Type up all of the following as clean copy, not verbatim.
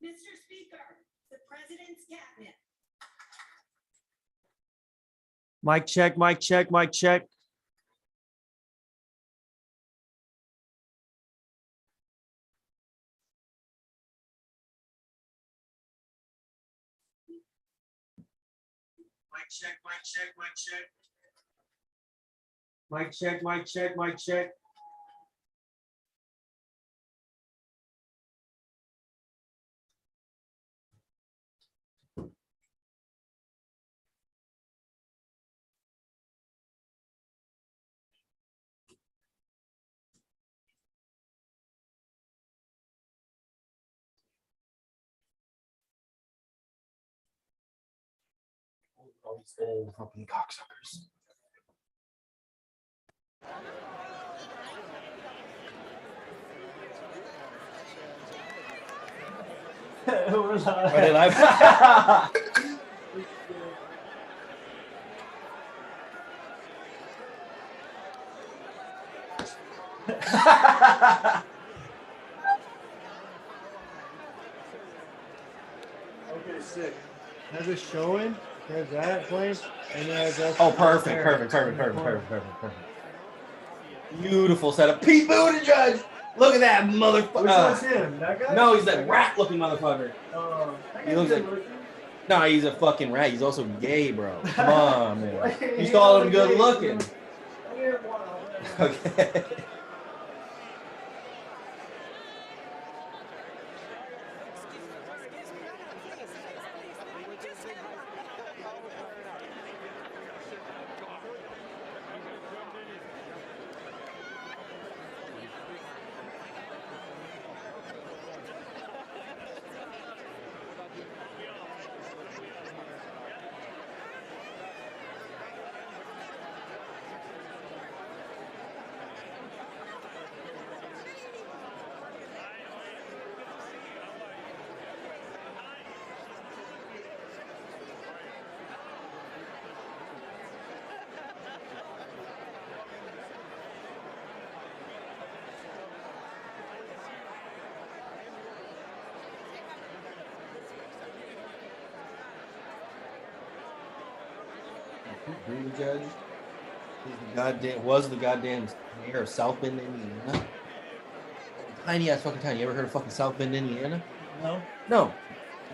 Mr. Speaker, the president's cabinet. Mic check, mic check, mic check. Mic check, mic check, mic check. Mic check, mic check, mic check. All these old fucking cocksuckers. We're live. Are they live? Okay, sick. Has it showing? There's that place, and there's that. Oh, perfect. Beautiful setup. Pete Buttigieg. Look at that motherfucker. Which one's him? That guy? No, he's that rat-looking motherfucker. He looks like. looking. No, he's a fucking rat. He's also gay, bro. Come on, man. He's calling him good looking. Okay. Buttigieg. Was the goddamn mayor of South Bend, Indiana. Tiny ass fucking town. You ever heard of fucking South Bend, Indiana? No. No.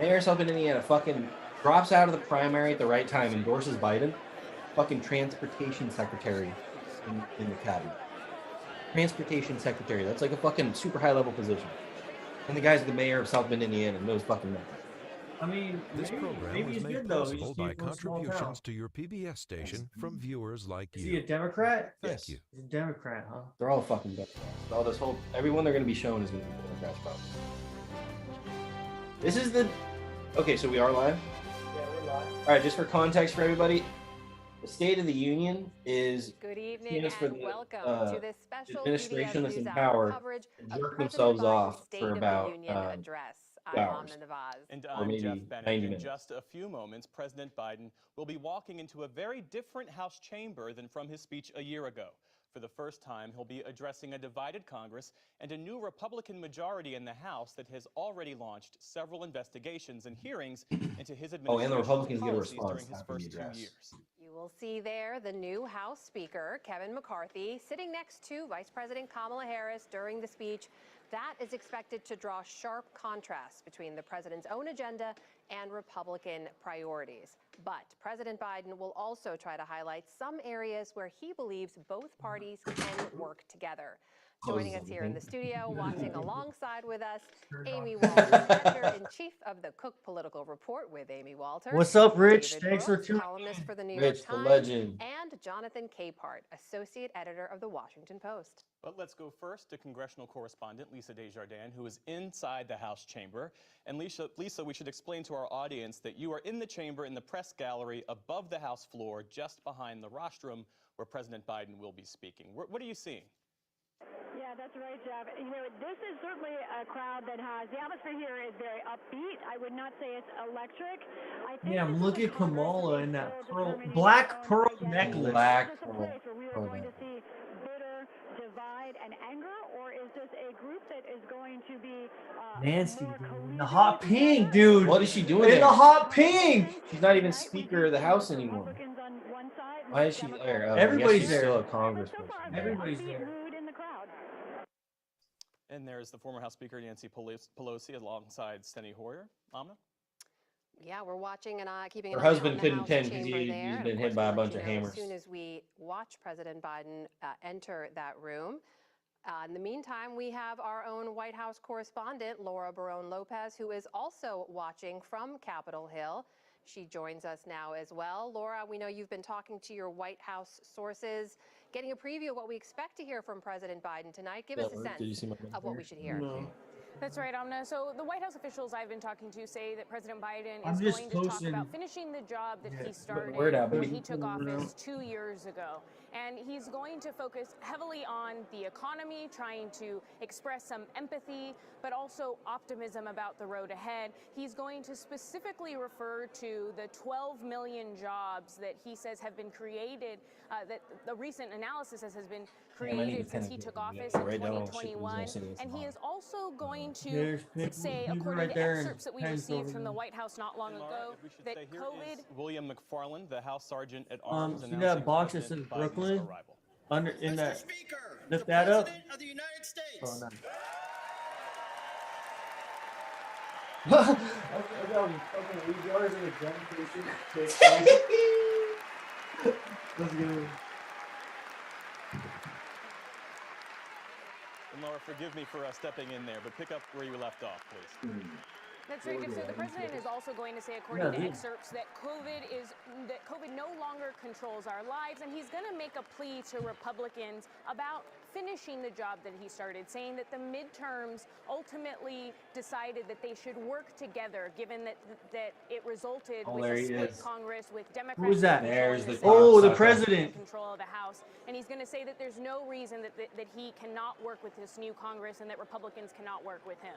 Mayor of South Bend, Indiana fucking drops out of the primary at the right time, endorses Biden. Fucking transportation secretary in the cabinet. Transportation secretary. That's like a fucking super high level position. And the guy's the mayor of South Bend, Indiana, knows fucking nothing. I mean, This maybe program was he's made good though. He possible just by came from a small town. contributions to your PBS station from viewers like Is he a you. Democrat? Thank Yes. you. He's a Democrat, huh? They're all fucking Democrats. All this whole everyone they're gonna be showing is gonna be Democrats probably. This is the okay, so we are live. Yeah, we're live. All right, just for context for everybody, the State of the Union is Good evening Yes, for and the, welcome to this special administration PBS that's in NewsHour power coverage to of jerk President themselves Biden's off State for of about, the Union address. 2 I'm hours. Amna Navaz. And Or I'm maybe Jeff Bennett. 90 In minutes. just a few moments, President Biden will be walking into a very different House chamber than from his speech a year ago. For the first time, he'll be addressing a divided Congress and a new Republican majority in the House that has already launched several investigations and hearings into his Oh, and the administration's Republicans get a policies response during his after the first 2 address. years. You will see there the new House Speaker, Kevin McCarthy, sitting next to Vice President Kamala Harris during the speech. That is expected to draw sharp contrasts between the president's own agenda and Republican priorities. But President Biden will also try to highlight some areas where he believes both parties can work together. Joining us here in the studio, watching alongside with us, Amy Walter, editor-in-chief of the Cook Political Report with Amy Walter. What's up, Rich? David Thanks for Brooks, tuning columnist for the New Rich, York the Times, legend. and Jonathan Capehart, associate editor of the Washington Post. But let's go first to congressional correspondent Lisa Desjardins, who is inside the House chamber. And Lisa, we should explain to our audience that you are in the chamber in the press gallery above the House floor, just behind the rostrum where President Biden will be speaking. What are you seeing? Yeah, that's right, Jeff. You know, this is certainly a crowd that has, the atmosphere here is very upbeat. I would not say it's electric. I think Yeah, this is look a at Kamala Congress in that that is still pearl, determining black its own pearl identity. necklace. Black Is this a pearl- place where we are pearl going to necklace. see bitter divide and anger, or is this a group that is going to be Nancy, more cohesive the hot pink, dude. What is she doing In there? the hot pink. She's not even Speaker of the House anymore. Republicans on one side and Why is she Democrats there? on Oh, I guess Everybody's she's there. still a so congressperson. far, Yeah. Everybody's upbeat there. mood in the crowd. And there's the former House Speaker Nancy Pelosi alongside Steny Hoyer. Amna? Yeah, we're watching and keeping Her an eye husband on the couldn't House attend 'cause chamber he's there. And been of hit course, by a we'll bunch let of you know hammers. as soon as we watch President Biden enter that room. In the meantime, we have our own White House correspondent, Laura Barone-Lopez, who is also watching from Capitol Hill. She joins us now as well. Laura, we know you've been talking to your White House sources, getting a preview of what we expect to hear from President Biden tonight. Give us a Did you sense see my of what we should hear. No. That's right, Amna. So the White House officials I've been talking to say that President Biden I'm is just going to talk posting- about finishing the job that he started word out, when baby. he took office 2 years ago. And he's going to focus heavily on the economy, trying to express some empathy, but also optimism about the road ahead. He's going to specifically refer to the 12 million jobs that he says have been created, that the recent analysis has been created since he took office in 2021. And he is also going to say, according right to there and excerpts that we pens received over from the there. White House not long And ago, Laura, if we should that say, here COVID is William McFarland, the House Sergeant at Arms, See announcing that box that President says Biden's Brooklyn? arrival. Under in Mr. that. Speaker, Lift the that up. President of the United States. Oh, nice. Let's go. And Laura, forgive me for stepping in there, but pick up where you left off, please. That's right. So the president is also going to say, according to excerpts, that COVID no longer controls our lives, and he's going to make a plea to Republicans about finishing the job that he started, saying that the midterms ultimately decided that they should work together, given that it resulted with there a he split is. Congress with Democrats. Who is that? There's the Oh, the cocksucker. president. Control of the House, and he's going to say that there's no reason that he cannot work with this new Congress and that Republicans cannot work with him.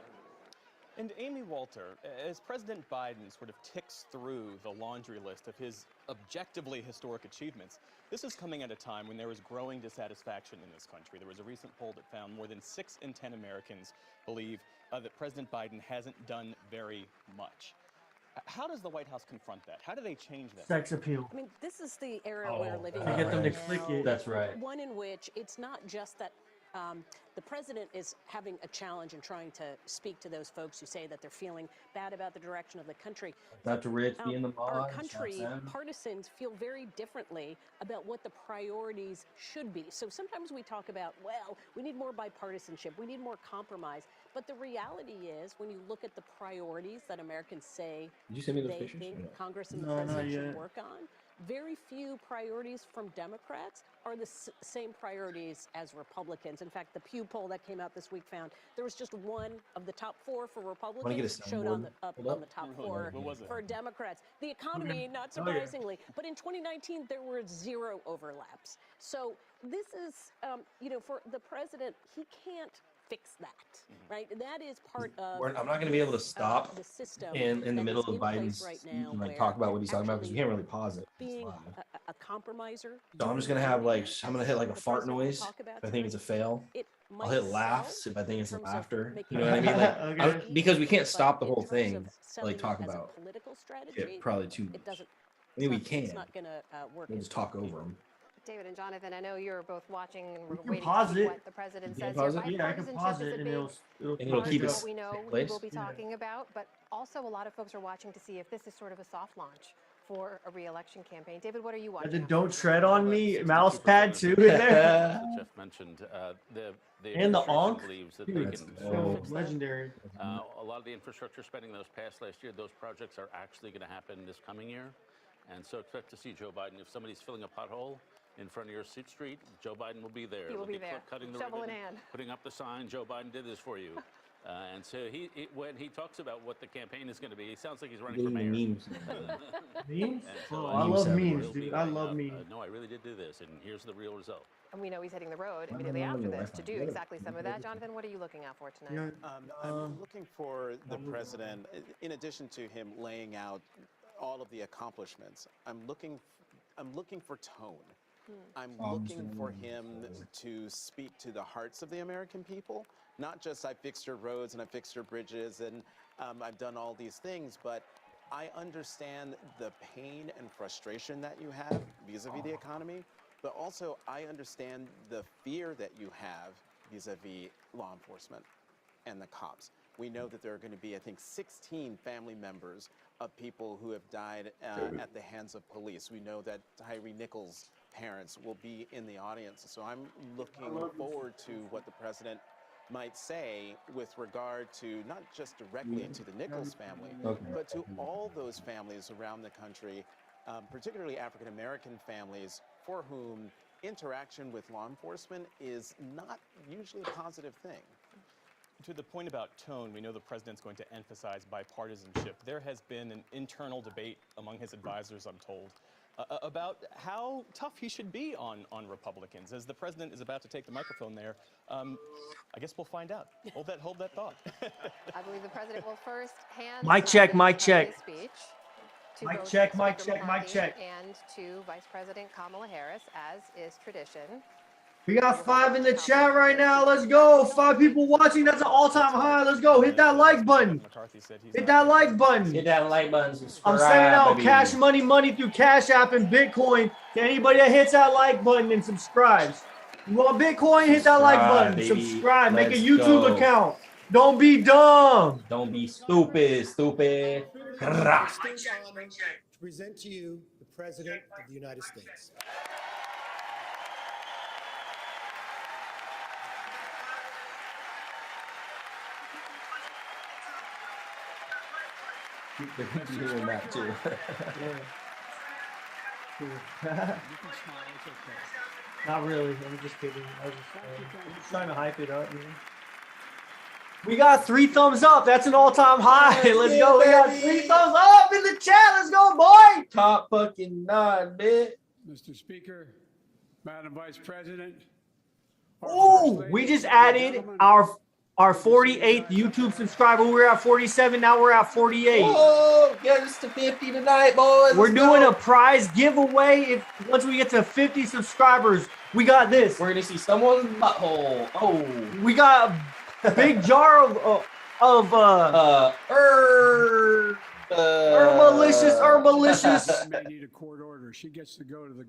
And Amy Walter, as President Biden sort of ticks through the laundry list of his objectively historic achievements, this is coming at a time when there is growing dissatisfaction in this country. There was a recent poll that found more than 6 in 10 Americans believe that President Biden hasn't done very much. How does the White House confront that? How do they change that? Sex appeal. I mean, this is the era we're living To in get them right to click now. it. That's right. One in which it's not just that the president is having a challenge and trying to speak to those folks who say that they're feeling bad about the direction of the country. Dr. Rich being the Our mod. country, partisans feel very differently about what the priorities should be. So sometimes we talk about, well, we need more bipartisanship, we need more compromise. But the reality is, when you look at the priorities that Americans say Did you send me those they pictures? think Yeah. Congress and the No, not president should yet. work on, very few priorities from Democrats are the same priorities as Republicans. In fact, the Pew poll that came out this week found there was just one of the top 4 for Republicans showed on the top 4 What was it? for Democrats. The economy, not surprisingly. But in 2019, there were 0 overlaps. So this is, for the president, he can't fix that, right? That is part of. I'm not going to be able to stop the system in the that middle is of in place Biden's right now, like where talk about what he's talking about because you actually can't really pause it. It's being live. a compromiser. So I'm just gonna have I'm gonna hit like a fart noise if I think it's a fail. I'll hit laughs if I think it's laughter. You know what I mean? Like because we can't stop the whole thing. Like talk about political strategy. it probably too much. It doesn't. I mean we It's can. not going to work. We'll just talk over them. David and Jonathan, I know you're both watching and we're can waiting pause to see it. what the president You can says pause here. it? Yeah, I can Bipartisanship pause is it a and big it'll And it'll part keep of us what we know in we place. will be talking about, but also a lot of folks are watching to see if this is sort of a soft launch for a re-election campaign. David, what are you watching? And then out don't for? tread on me. Mouse pad too in there. That Jeff mentioned, the And the administration onk. believes that Dude, they that's can so fix that. legendary. A lot of the infrastructure spending that was passed last year, those projects are actually going to happen this coming year. And so expect to see Joe Biden. If somebody's filling a pothole in front of your street, Joe Biden will be there. He will They'll be there, cutting the shovel in ribbon, hand. putting up the sign, Joe Biden did this for you. And so when he talks about what the campaign is going to be, he sounds like he's running for Doing mayor. memes. Memes? so Oh, I I memes love everywhere. memes, He'll be dude. I going love up, memes. no, I really did do this, and here's the real result. And we know he's hitting the road don't immediately know after your this Wi-Fi. to do Yeah. exactly some of that. Jonathan, what are you looking out for tonight? Yeah. I'm looking for the president, in addition to him laying out all of the accomplishments, I'm looking for tone. I'm looking for him to speak to the hearts of the American people, not just I fixed your roads and I fixed your bridges and I've done all these things, but I understand the pain and frustration that you have vis-a-vis the economy, but also I understand the fear that you have vis-a-vis law enforcement and the cops. We know that there are going to be, I think, 16 family members of people who have died at the hands of police. We know that Tyree Nichols' parents will be in the audience. So I'm looking forward to what the president might say with regard to not just directly to the Nichols family, but to all those families around the country, particularly African-American families for whom interaction with law enforcement is not usually a positive thing. To the point about tone, we know the president's going to emphasize bipartisanship. There has been an internal debate among his advisors, I'm told, about how tough he should be on Republicans. As the president is about to take the microphone there, I guess we'll find out. Hold that thought. I believe the president will first hand Mic check, mic check. his speech to Mic both check, mic Speaker check, mic McCarthy check. and to Vice President Kamala Harris, as is tradition. We got 5 in the chat right now. Let's go. 5 people watching. That's an all-time high. Let's go. Hit that like button. Hit that like button. Hit that like button. Subscribe, I'm sending out baby. cash money through Cash App and Bitcoin to anybody that hits that like button and subscribes. You want Bitcoin? Hit that like button. Baby. Subscribe. Make a Let's YouTube go. account. Don't be dumb. Don't be stupid. To present to you the President of the United States. They're doing that too. Not really. I'm just kidding. I'm just trying to hype it up. You know? We got 3 thumbs up. That's an all-time high. Let's go. We got 3 thumbs up in the chat. Let's go, boy. Top fucking 9, man. Mr. Speaker, Madam Vice President. Oh, we just added our 48th YouTube subscriber. We're at 47. Now we're at 48. Oh, get us to 50 tonight, boys. We're doing a prize giveaway. Once we get to 50 subscribers, we got this. We're gonna see someone's butthole. Oh, we got a big jar herbalicious. May need a court order. She gets to go to the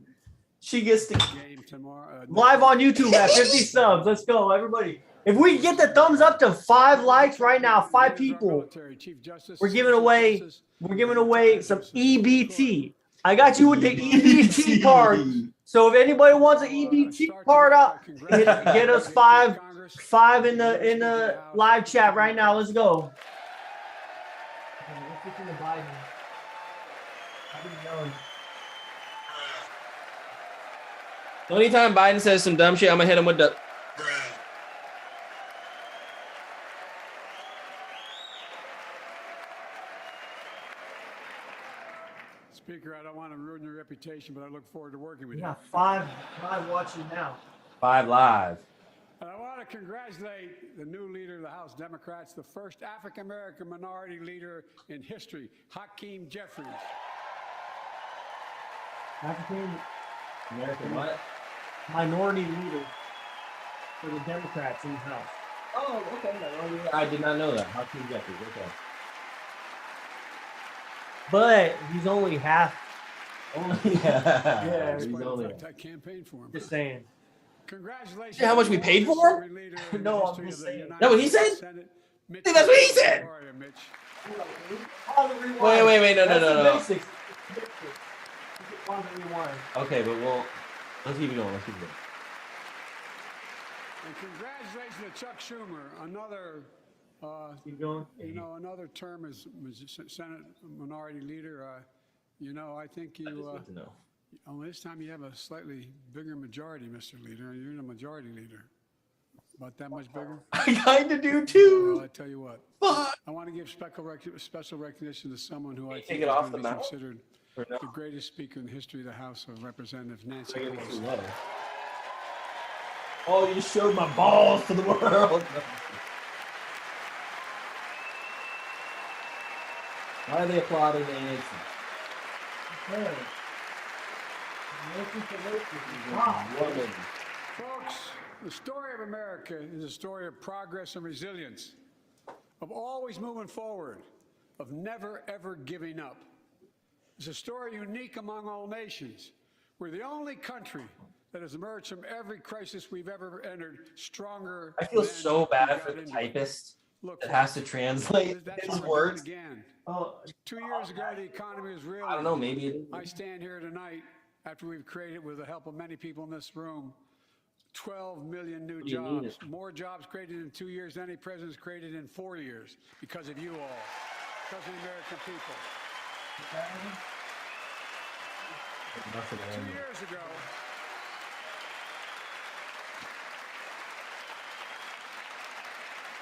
game tomorrow. Live on YouTube at 50 subs. Let's go, everybody. If we get the thumbs up to 5 likes right now, 5 people, we're giving away some EBT. I got you with the EBT card. So if anybody wants an EBT card up, get us 5 in the live chat right now. Let's go. The only time Biden says some dumb shit, I'm gonna hit him with the. Speaker, I don't want to ruin your reputation, but I look forward to working with We you. got 5 watching now. 5 live. And I want to congratulate the new leader of the House Democrats, the first African-American minority leader in history, Hakeem Jeffries. African-American what? Minority leader for the Democrats in the House. Oh, okay. I did not know that. How can you get this? Okay. But he's only half. Yeah, he's only. I campaigned for him. Just saying. Congratulations. You know how much we paid for him? No, I'm just saying. Is that what he said? I think that's what he said. Wait, no. Basics. Okay, but let's keep it going. And congratulations to Chuck Schumer, another, keep going. Another term as Senate Minority Leader. I think you. Good to know. This time you have a slightly bigger majority, Mr. Leader. You're the majority leader. About that much bigger? I kind of do too. Well, I tell you what. Fuck. I want to give special recognition to someone who I Take think it is off going to the be mouth? considered the greatest speaker in the history of the House of Representatives, Nancy I give it too Pelosi. low. Oh, you just showed my balls to the world. Why are they applauding Nancy? Woman. Folks, the story of America is a story of progress and resilience. of always moving forward, of never, ever giving up. It's a story unique among all nations. We're the only country that has emerged from every crisis we've ever entered stronger. I feel than so we bad got for the into it. typist Look, that has to translate that's his what we're doing words. again. Oh, 2 years ago, the economy was real. I don't know, maybe it is. I stand here tonight after we've created, with the help of many people in this room, 12 million new What do you mean jobs. More jobs created in 2 years than any president's created in 4 years because of you all, because of the American people. 2 years ago,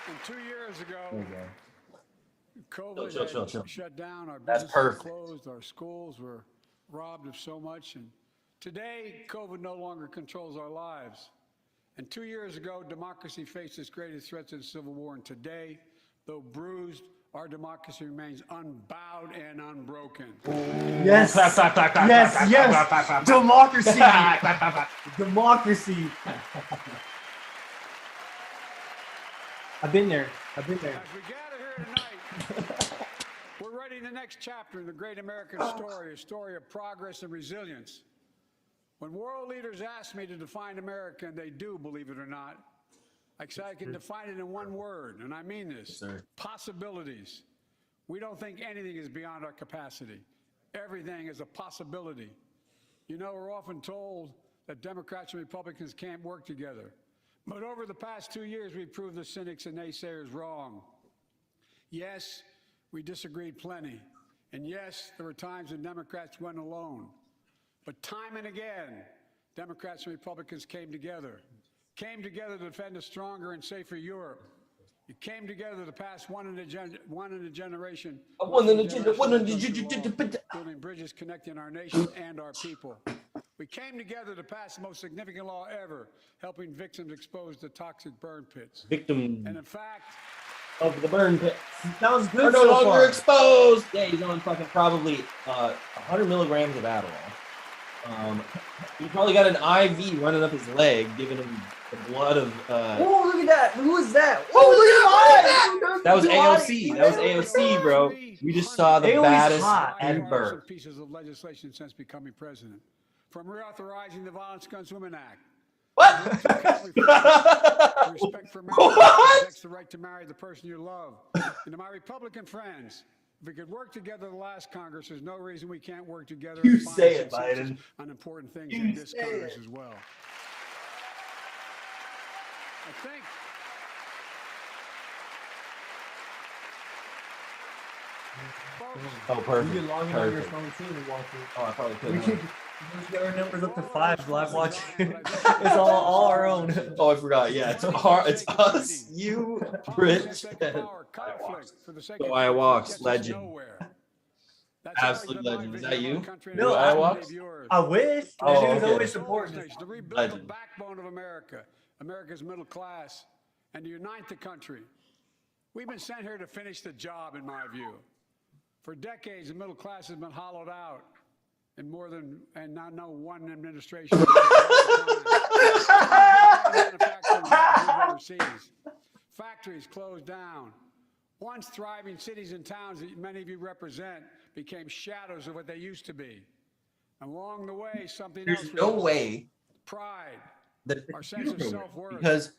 and 2 years ago, COVID Chill. shut down, our That's businesses perfect. closed, our schools were robbed of so much. And today, COVID no longer controls our lives. And 2 years ago, democracy faced its greatest threat since the Civil War. And today, though bruised, our democracy remains unbowed and unbroken. yes. Clap, clap, clap, clap, Yes, clap, yes. clap, clap, clap, clap. Democracy. Clap, clap, clap. Democracy. I've been there. As we gather here tonight, we're writing the next chapter in the great American story, a story of progress and resilience. When world leaders ask me to define America, and they do, believe it or not, I can define it in one word, and I mean this: possibilities. We don't think anything is beyond our capacity. Everything is a possibility. You know, we're often told that Democrats and Republicans can't work together. But over the past 2 years, we've proved the cynics and naysayers wrong. Yes, we disagreed plenty. And yes, there were times when Democrats went alone. But time and again, Democrats and Republicans came together to defend a stronger and safer Europe. It came together to pass one in a generation, building bridges connecting our nation and our people. We came together to pass the most significant law ever, helping victims exposed to toxic burn pits. Victim And in fact, of the burn pit. That was Are good no so longer far. exposed. Yeah, he's on fucking probably 100 milligrams of Adderall. He probably got an IV running up his leg, giving him the blood of. Oh, look at that! Who is that? Oh, look at That was AOC. That was AOC, bro. We just saw the AOC's baddest hot. ember. pieces of legislation since becoming president. From reauthorizing the Violence Against Women Act. What? Respect for marriage protects the right to marry the person you love. And to my Republican friends, if we could work together the last Congress, there's no reason we can't work together You and find say it, consensus Biden. on important things You in this say Congress it. as well. I think Oh, perfect. You can log in on your Perfect. phone too and watch it. Oh, I probably We could. can get our numbers up to 5 live watching. It's all our own. Oh, I forgot. Yeah, it's us, you, Rich, and so I walks legend. Absolute legend. Is that you? No, I walks? I wish. Oh, That dude's okay. always supporting us. To rebuild the Legend. backbone of America, America's middle class, and to unite the country. We've been sent here to finish the job, in my view. For decades, the middle class has been hollowed out in more than, and not no one administration. Factories closed down. Once thriving cities and towns that many of you represent became shadows of what they used to be. Along the way, something else. There's no way Pride, that our sense of self-worth. because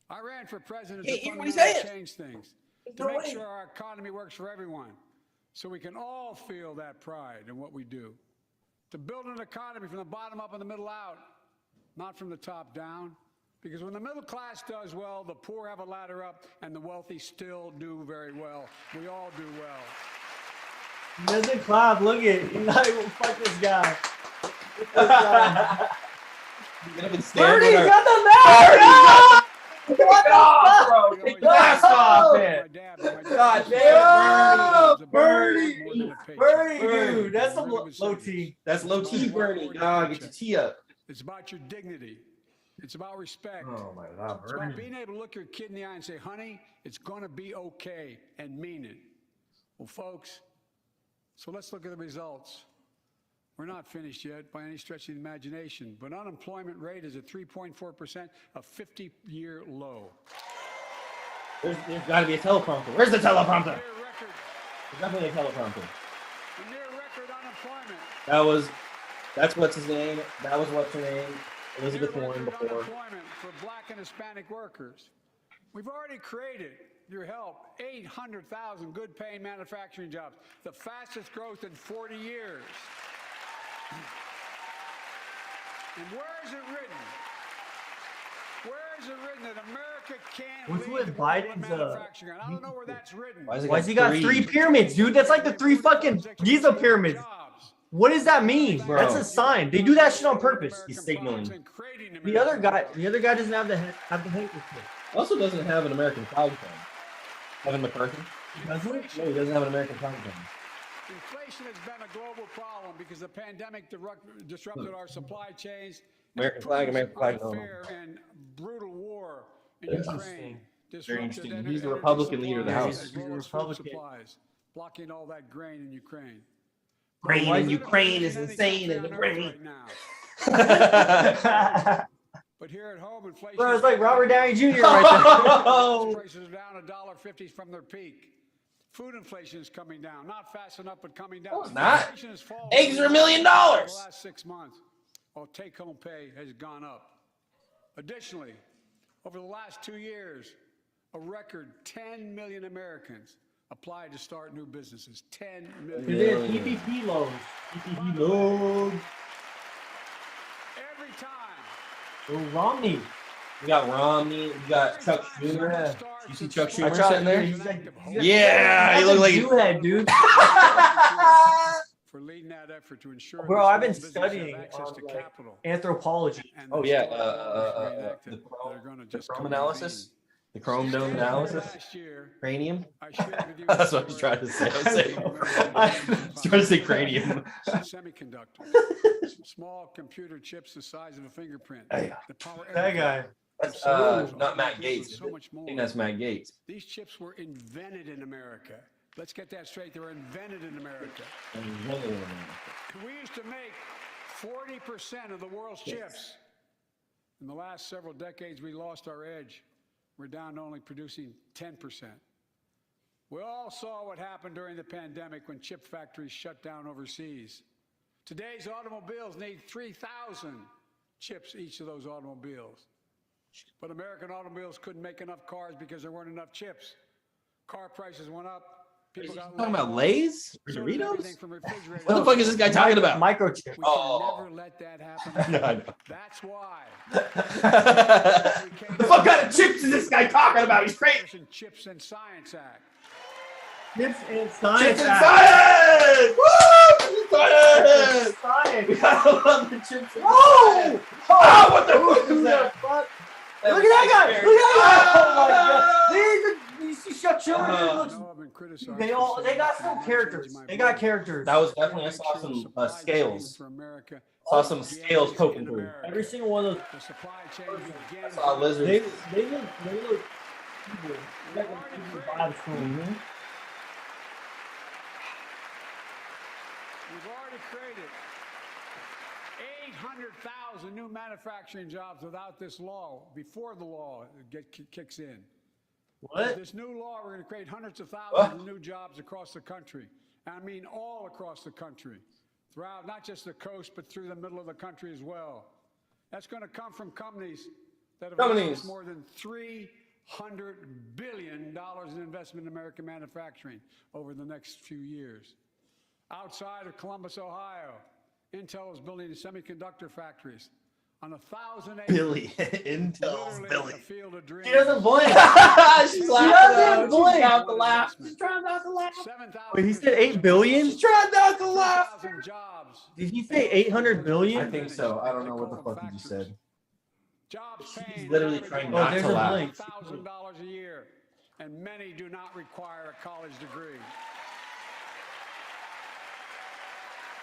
I ran for president Hey, to what are you fundamentally saying? change things, There's to no make way. sure our economy works for everyone, so we can all feel that pride in what we do. To build an economy from the bottom up and the middle out, not from the top down. Because when the middle class does well, the poor have a ladder up, and the wealthy still do very well. We all do well. He doesn't clap. Look at it. He's like, well, fuck this guy. I've been staring Bernie at our- got the mask! Take it off, bro. Take the mask off, man. God damn, Bernie. Bernie, dude. That's some low T. That's low T, Bernie. Nah, get your T up. It's about your dignity. It's about respect. Oh, my God, It's about Bernie. being able to look your kid in the eye and say, honey, it's going to be okay, and mean it. Well, folks, so let's look at the results. We're not finished yet by any stretch of the imagination, but unemployment rate is at 3.4%, a 50-year low. There's got to be a teleprompter. Where's the teleprompter? Near record, There's definitely a teleprompter. a near record unemployment. That's what's his name. That was what's her name. Elizabeth Near Warren record before. unemployment for black and Hispanic workers. We've already created, your help, 800,000 good-paying manufacturing jobs, the fastest growth in 40 years. And where is it written? Where is it written that America can't What's lead with the world in Biden's, manufacturing? I don't know where that's written. Why Why's he got three pyramids, dude? That's like the 3 fucking Giza pyramids. Jobs. What does that mean? Bro. That's a sign. They do that shit on purpose. He's signaling. And creating The other American guy doesn't have the hate with it. Also doesn't have an American flag phone. Kevin McCarthy? Doesn't it? No, he doesn't have an American flag phone. Inflation has been a global problem because the pandemic disrupted our supply chains. American flag, no. Unfair and brutal war in Ukraine. Very interesting. disrupted He's the energy Republican leader of the supplies House. as well He's a as food Republican. supplies, blocking all that grain in Ukraine. Grain Why in is it Ukraine is Any insane country in the on Earth grain. right now. But here at home, inflation. Bro, it's like Robert Downey Jr. right Prices are down $1.50 from their peak. Food inflation is coming down, not fast enough, but coming down. No, it's not. Inflation has fallen Eggs are $1 million. over the last 6 months, while take-home pay has gone up. Additionally, over the last 2 years, a record 10 million Americans applied to start new businesses. 10 million. It is PPP loans. PPP loans. Every time. Oh, Romney. We got Romney. We got Chuck Schumer. Yeah. You see Chuck I Schumer tried- sitting there? he's like- Yeah, he That's looked a like Jew head, dude. For leading that effort to ensure Bro, that I've been small businesses have studying access on to like capital. anthropology. And Oh the yeah, storm laws we enacted the that are gonna the just chrome come analysis, the chrome dome analysis, Last year, cranium. I shared with you That's what I was trying to say. I was trying to say cranium. Semiconductors, small computer chips the size of a fingerprint. Hey. that power That everything. guy. That's So not Matt so Gates. So much I more. think that's Matt Gates. These chips were invented in America. Let's get that straight. They were invented in America. We used to make 40% of the world's chips. In the last several decades, we lost our edge. We're down to only producing 10%. We all saw what happened during the pandemic when chip factories shut down overseas. Today's automobiles need 3,000 chips, each of those automobiles. But American automobiles couldn't make enough cars because there weren't enough chips. Car prices went up. People got Talking about laid off. Lay's or So did Doritos? everything from refrigerators What the fuck is this guy talking about? Microchip. We Oh. can never let that happen. No, I know. That's why. The fuck kind of chips is this guy talking about? He's crazy. Chips and Science Act. Chips and science. Chips and Act. science! Woo! Chips and science! Science. We gotta love the chips and Whoa! science. Oh, what the fuck is that? Fuck? That Look was at that guy! scary. Look at that guy! Ah! Oh my god! You see Chuck Schumer? Dude, I looks- know I've been criticized They for all saying got that some I'm characters. changing my They got vote. characters. That was definitely, I saw some scales. For America. Saw some scales poking through. America. Every single one of those. The supply chain begins. I saw lizards. They look evil. They got them evil vibes from them. We've already created 800,000 new manufacturing jobs without this law, before the law kicks in. What? This new law, we're going to create hundreds of thousands of new jobs across the country. And I mean all across the country. Throughout, not just the coast, but through the middle of the country as well. That's going to come from companies that have announced more than $300 billion in investment in American manufacturing over the next few years. Outside of Columbus, Ohio, Intel is building semiconductor factories on 1,000 acres. Billy. Intel's Literally Billy. a field of dreams. She doesn't blink. She's laughing. doesn't blink. She's trying to laugh. She's trying not to laugh. 7,000 Wait, he said 8 billion? She's trying not to laugh. 2,000 jobs. Did he say 800 billion? I think so. I don't know what the fuck he just said. Jobs He's paying literally an average trying of not there's to a laugh. blink. $1,000 a year, and many do not require a college degree.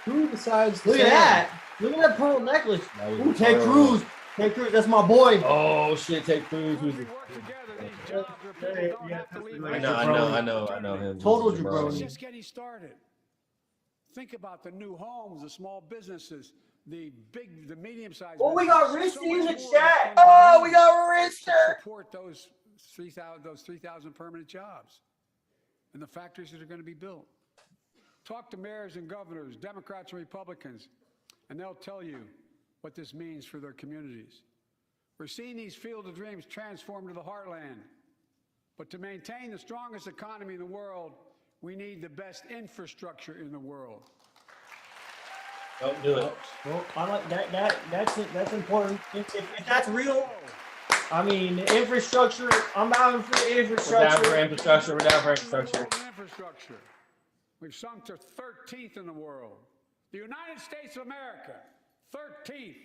Who decides? Look at that. Look at that pearl necklace. Ooh, Ted Cruz. Ted Cruz, that's my boy. Oh shit, Ted Cruz. When Who's we the? work together, these jobs where people don't have to leave. I know him. Total He's a jabroni. It's just getting started. Think about the new homes, the small businesses, the medium-sized. Oh, we got businesses. Risty in the much more chat. that's gonna Oh, be we got to Rister. support those 3,000 permanent jobs and the factories that are going to be built. Talk to mayors and governors, Democrats and Republicans, and they'll tell you what this means for their communities. We're seeing these field of dreams transform to the heartland. But to maintain the strongest economy in the world, we need the best infrastructure in the world. Don't do it. Well, I like that. That's important. If that's real, I mean, the infrastructure. I'm down for the infrastructure. We're down for infrastructure. We're down for infrastructure. Infrastructure. We've sunk to 13th in the world. The United States of America, 13th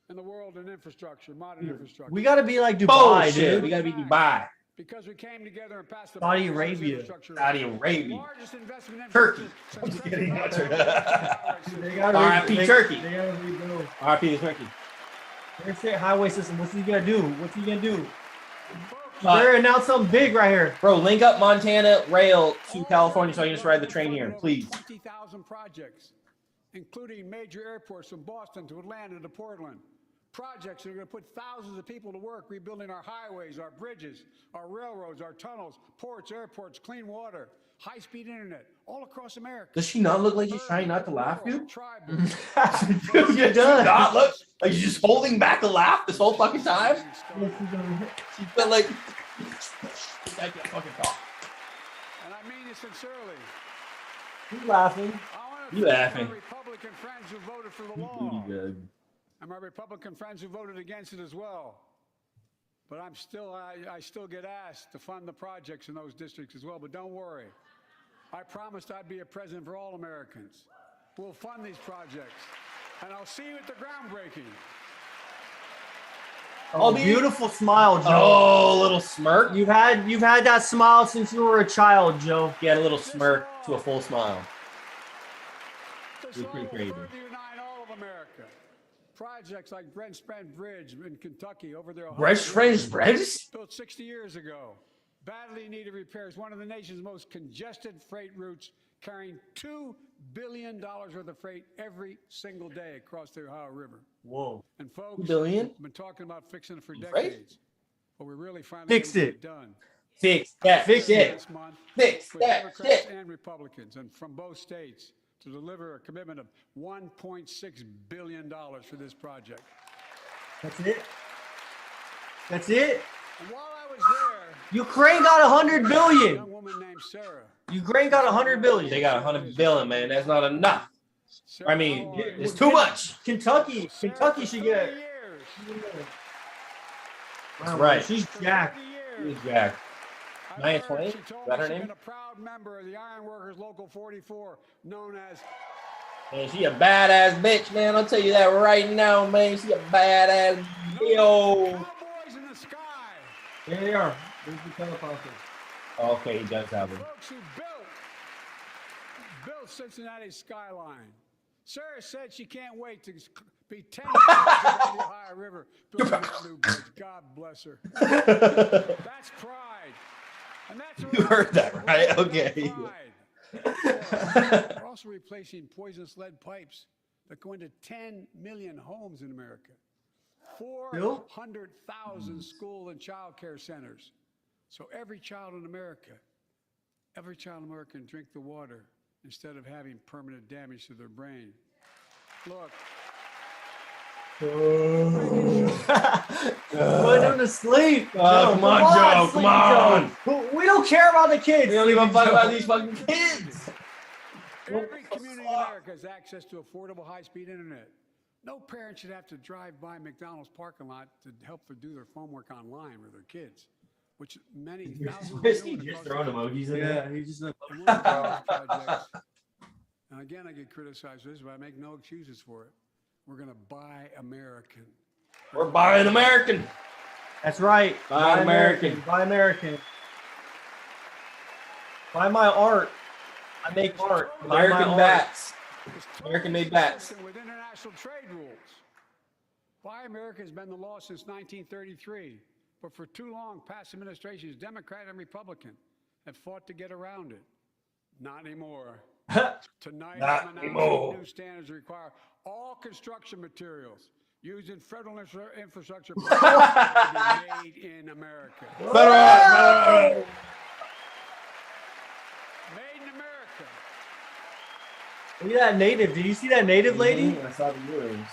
in the world in infrastructure, modern infrastructure. We got to be like Dubai, dude. We got to be Dubai. Because we came together and passed the Saudi Arabia. Saudi Arabia. Largest investment in Turkey. I'm just kidding. RIP Turkey. RIP to Turkey. Interstate highway system. What's he gonna do? What's he gonna do? They're announced something big right here. Bro, link up Montana rail to California so I can just ride the train here, please. 20,000 projects, including major airports from Boston to Atlanta to Portland. Projects that are going to put thousands of people to work rebuilding our highways, our bridges, our railroads, our tunnels, ports, airports, clean water, high-speed internet, all across America. Does she not look like she's trying not to laugh, dude? Dude, you're done. Not look like she's just holding back a laugh this whole fucking time. She's been like, I can't fucking talk. And I mean it sincerely. He's laughing. You laughing? Republican friends who voted for the law. And my Republican friends who voted against it as well. But I still get asked to fund the projects in those districts as well. But don't worry. I promised I'd be a president for all Americans. We'll fund these projects. And I'll see you at the groundbreaking. Oh, beautiful smile, Joe. Oh, a little smirk. You've had that smile since you were a child, Joe. He had a little smirk to a full smile. You're pretty crazy. Unite all of America. Projects like Brent Spence Bridge in Kentucky over there. Brent Spence Bridge? Built 60 years ago. Badly needed repairs. One of the nation's most congested freight routes, carrying $2 billion worth of freight every single day across the Ohio River. Whoa. And folks, $2 billion? we've been talking about fixing it for Right? decades. But we're really finally Fixed getting it. done. Fix that Fix shit. This month Fix with that Democrats shit. and Republicans, and from both states, to deliver a commitment of $1.6 billion for this project. That's it. That's it. And while I was there, Ukraine got 100 a billion. young woman named Sarah. Ukraine got 100 billion. They got 100 billion, man. That's not enough. Sarah I mean, Howard. it's too much. Kentucky Sarah should for get. 30 years. That's right. She's jacked. 30 years. He's Jack. I Nia heard Twain? she told Is that me her she'd name? been a proud member of the Iron Workers Local 44, known as Man, she a badass bitch, man. I'll tell you that right now, man. She a badass. Yo. Cowboys in the Sky. There they are. There's the teleprompter. Okay, he does have it. Folks who built Cincinnati's skyline. Sarah said she can't wait to be 10 miles around the Ohio River building that new bridge. God bless her. That's pride. And that's You heard that, right? Okay. We're also replacing poisonous lead pipes that go into 10 million homes in America. 400,000 school and child care centers. So every child in America can drink the water instead of having permanent damage to their brain. Look. Put them to sleep. Come on, Joe. sleep, Come on. Joe. We don't care about the kids. We don't even fight about these fucking kids. Every community in America has access to affordable high-speed internet. No parent should have to drive by McDonald's parking lot to help them do their homework online with their kids, which many thousands Is are he doing just across throwing the emojis in there? He's just And one of the projects, and again, I get criticized for this, but I make no excuses for it. We're going to buy American. We're buying American. That's right. Buy American. Buy American. Buy my art. I make art. Buy my American art. bats. American made bats. With international trade rules. Buy America has been the law since 1933, but for too long, past administrations, Democrat and Republican, have fought to get around it. Not anymore. Tonight, Not I'm announcing anymore. new standards require all construction materials used in federal infrastructure projects to be made in America. Federal. Made in America. Look at that native. Did you see that native lady? I saw the earrings.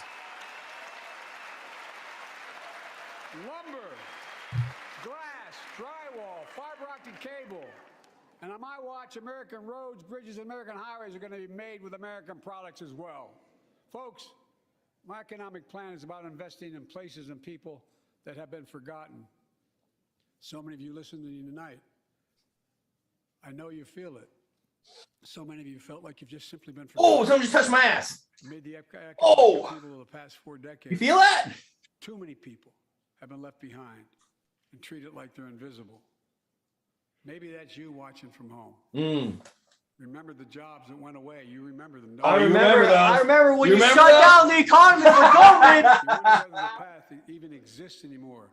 Lumber, glass, drywall, fiber optic cable. And on my watch, American roads, bridges, and American highways are going to be made with American products as well. Folks, my economic plan is about investing in places and people that have been forgotten. So many of you listening tonight, I know you feel it. So many of you felt like you've just simply been forgotten. Oh, someone just touched my ass. Made the economic Oh. upheaval of the past 4 decades. You feel that? Too many people have been left behind and treated like they're invisible. Maybe that's you watching from home. Remember the jobs that went away. You remember them. I remember when you shut that? down the economy for COVID. You wonder whether the path even exists anymore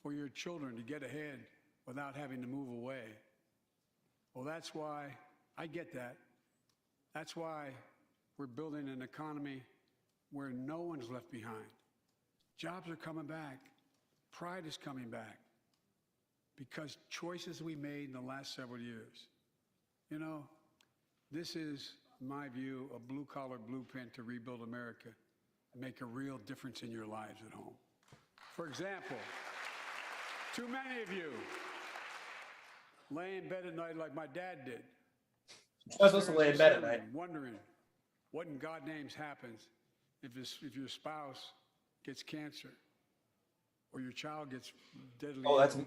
for your children to get ahead without having to move away. Well, that's why I get that. That's why we're building an economy where no one's left behind. Jobs are coming back. Pride is coming back. Because choices we made in the last several years. You know, this is, in my view, a blue-collar blueprint to rebuild America and make a real difference in your lives at home. For example, too many of you lay in bed at night like my dad did. You're supposed to lay in bed at night. Wondering what in God's names happens if your spouse gets cancer or your child gets deadly Oh, that's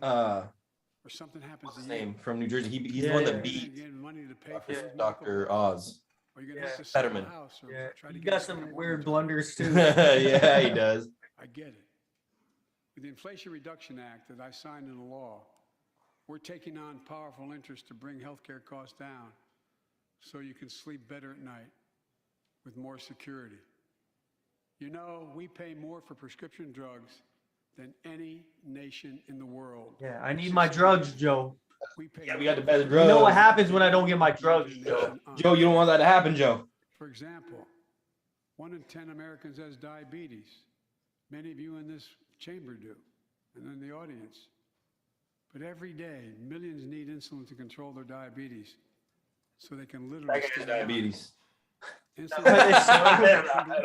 or something happens what's to his you. name from New Jersey. He's the one that beat Money to pay for those Dr. Oz. Or you're gonna have to sell Fetterman. the house or Yeah, try to you get got a second some weird mortgage. blunders too. Yeah, he does. I get it. With the Inflation Reduction Act that I signed into law, we're taking on powerful interests to bring healthcare costs down so you can sleep better at night with more security. You know, we pay more for prescription drugs than any nation in the world. Yeah, I need my drugs, Joe. Yeah, we got the best drugs. You know what happens when I don't get my drugs, Joe? Joe, you don't want that to happen, Joe. For example, 1 in 10 Americans has diabetes. Many of you in this chamber do, and in the audience. But every day, millions need insulin to control their diabetes so they can literally That guy has diabetes. It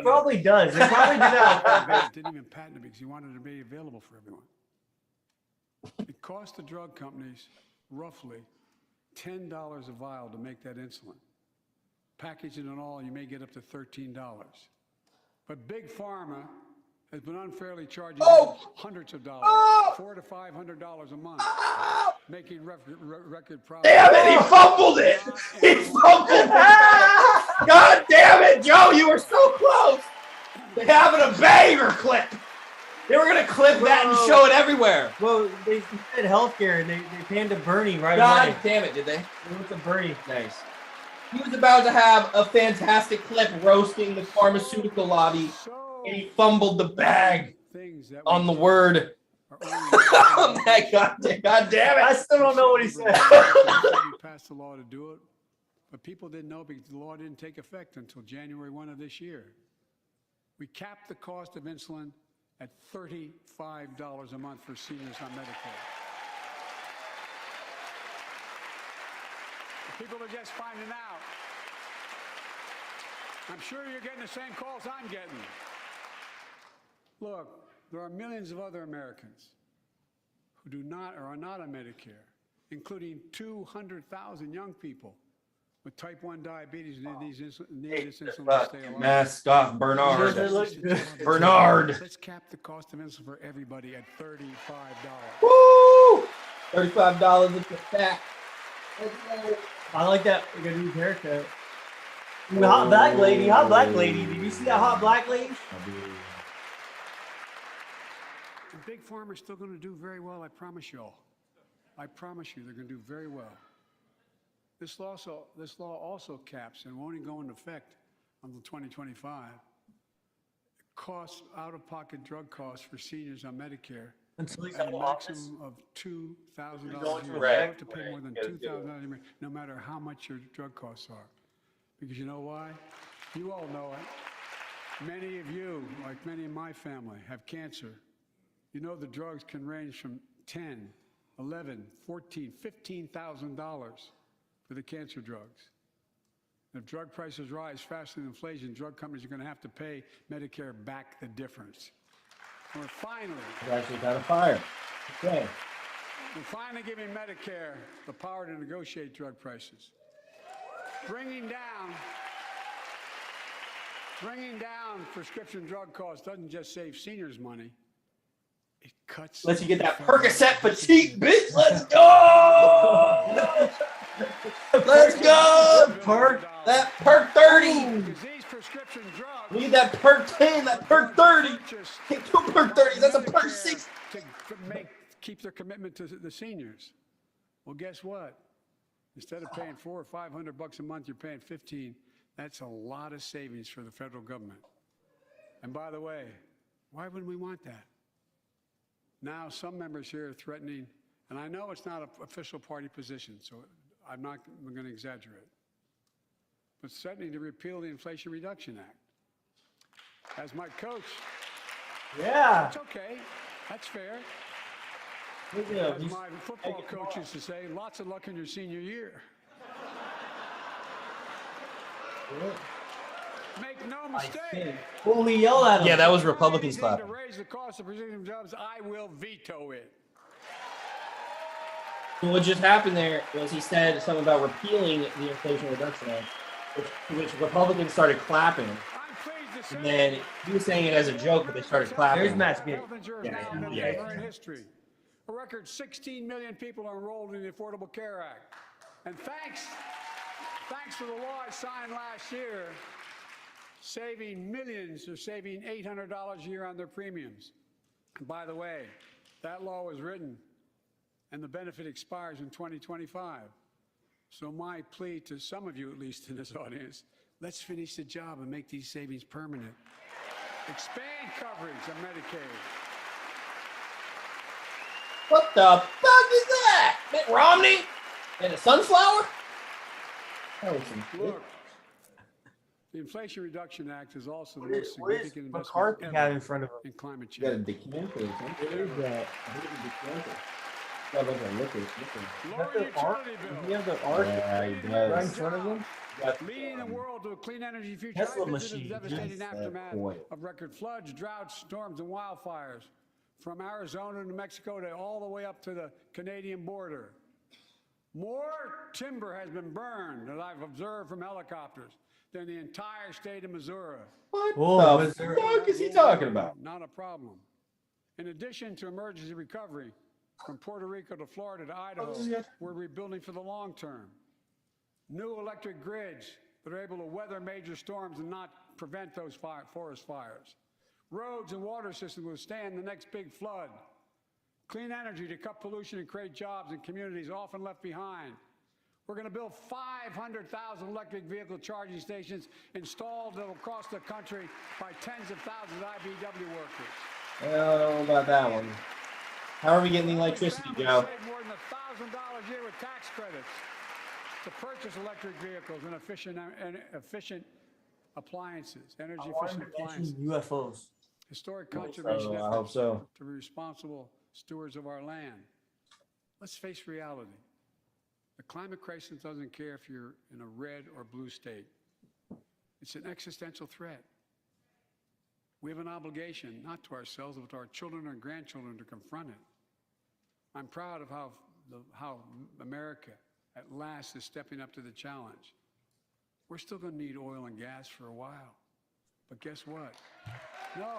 probably does. It probably did that. Didn't even patent it because he wanted it to be available for everyone. It cost the drug companies roughly $10 a vial to make that insulin. Packaging and all, you may get up to $13. But Big Pharma has been unfairly charging hundreds of dollars, $400 to $500 a month, making record profits. Damn it, he fumbled it! He fumbled it! God damn it, Joe, you were so close to having a banger clip. They were going to clip that and show it everywhere. Well, they said healthcare and they panned to Bernie right God away. damn it, did they? They went to Bernie. Nice. He was about to have a fantastic clip roasting the pharmaceutical lobby, and he fumbled the bag on the word. Oh my God damn it. I still don't know what he said. We passed a law to do it, but people didn't know because the law didn't take effect until January 1 of this year. We capped the cost of insulin at $35 a month for seniors on Medicaid. People are just finding out. I'm sure you're getting the same calls I'm getting. Look, there are millions of other Americans who do not or are not on Medicare, including 200,000 young people with type 1 diabetes and need this insulin to stay alive. Mask off, Bernard. Bernard. Let's cap the cost of insulin for everybody at $35. Woo! $35 with the fat. I like that. We got a new haircut. Ooh, hot black lady. Hot black lady. Did you see that hot black lady? And Big Pharma's still going to do very well, I promise you all. I promise you they're going to do very well. This law also caps and won't even go into effect until 2025. Costs, out-of-pocket drug costs for seniors on Medicare Until he's at in a office. maximum of $2,000 a year. Correct. You don't have to pay more than $2,000 a year, no matter how much your drug costs are. Because you know why? You all know it. Many of you, like many in my family, have cancer. You know the drugs can range from $10, $11, $14, $15,000 for the cancer drugs. If drug prices rise faster than inflation, drug companies are going to have to pay Medicare back the difference. We're finally... It's actually kind of fire. Okay. We're finally giving Medicare the power to negotiate drug prices. Bringing down prescription drug costs doesn't just save seniors money. It cuts... Let you get that Percocet petite, bitch. Let's go! Let's go! That perk 30. These prescription drugs... We need that perk 10, that perk 30. Take 2 perk 30s. That's a perk 6. To keep their commitment to the seniors. Well, guess what? Instead of paying $400 or $500 a month, you're paying $15. That's a lot of savings for the federal government. And by the way, why wouldn't we want that? Now, some members here are threatening, and I know it's not an official party position, so I'm not going to exaggerate, but threatening to repeal the Inflation Reduction Act. As my coach, Yeah. it's okay. That's fair. Yeah, As my football coach used to say, lots of luck in your senior year. Make no mistake. Well, we yell at him. Yeah, that was Republicans To clapping. raise the cost of prescription drugs, I will veto it. What just happened there was he said something about repealing the Inflation Reduction Act, which Republicans started clapping. And then he was saying it as a joke, but they started clapping. There's Matt's game. Health insurance now than ever in history. A record 16 million people are enrolled in the Affordable Care Act. And thanks to the law I signed last year, saving millions are saving $800 a year on their premiums. And by the way, that law was written and the benefit expires in 2025. So my plea to some of you, at least in this audience, let's finish the job and make these savings permanent. Expand coverage of Medicaid. What the fuck is that? Mitt Romney and a sunflower? That was some shit. Look, the Inflation Reduction Act is also the most What is significant McCarthy investment have ever in front of him? in climate You got a change. decanter or something. What is that? What is a decanter? Got like a liquor. Lower utility You bill. have the arc Yeah, he right in does. front of him. Leading the world to a clean energy future. Tesla I visited machine. the devastating Yes, aftermath boy. of record floods, droughts, storms, and wildfires from Arizona to Mexico to all the way up to the Canadian border. More timber has been burned, as I've observed from helicopters, than the entire state of Missouri. What Oh, the Missouri. fuck is he talking about? Not a problem. In addition to emergency recovery, from Puerto Rico to Florida to Idaho, we're rebuilding for the long term. New electric grids that are able to weather major storms and not prevent those forest fires. Roads and water systems withstand the next big flood. Clean energy to cut pollution and create jobs in communities often left behind. We're going to build 500,000 electric vehicle charging stations installed across the country by tens of thousands of IBEW workers. I don't know about that one. How are we getting the electricity, Joe? Save more than $1,000 a year with tax credits to purchase electric vehicles and efficient appliances, energy-efficient appliances. UFOs. Historic conservation I hope efforts so. to be responsible stewards of our land. Let's face reality. The climate crisis doesn't care if you're in a red or blue state. It's an existential threat. We have an obligation, not to ourselves, but to our children and grandchildren to confront it. I'm proud of how America at last is stepping up to the challenge. We're still going to need oil and gas for a while. But guess what? No,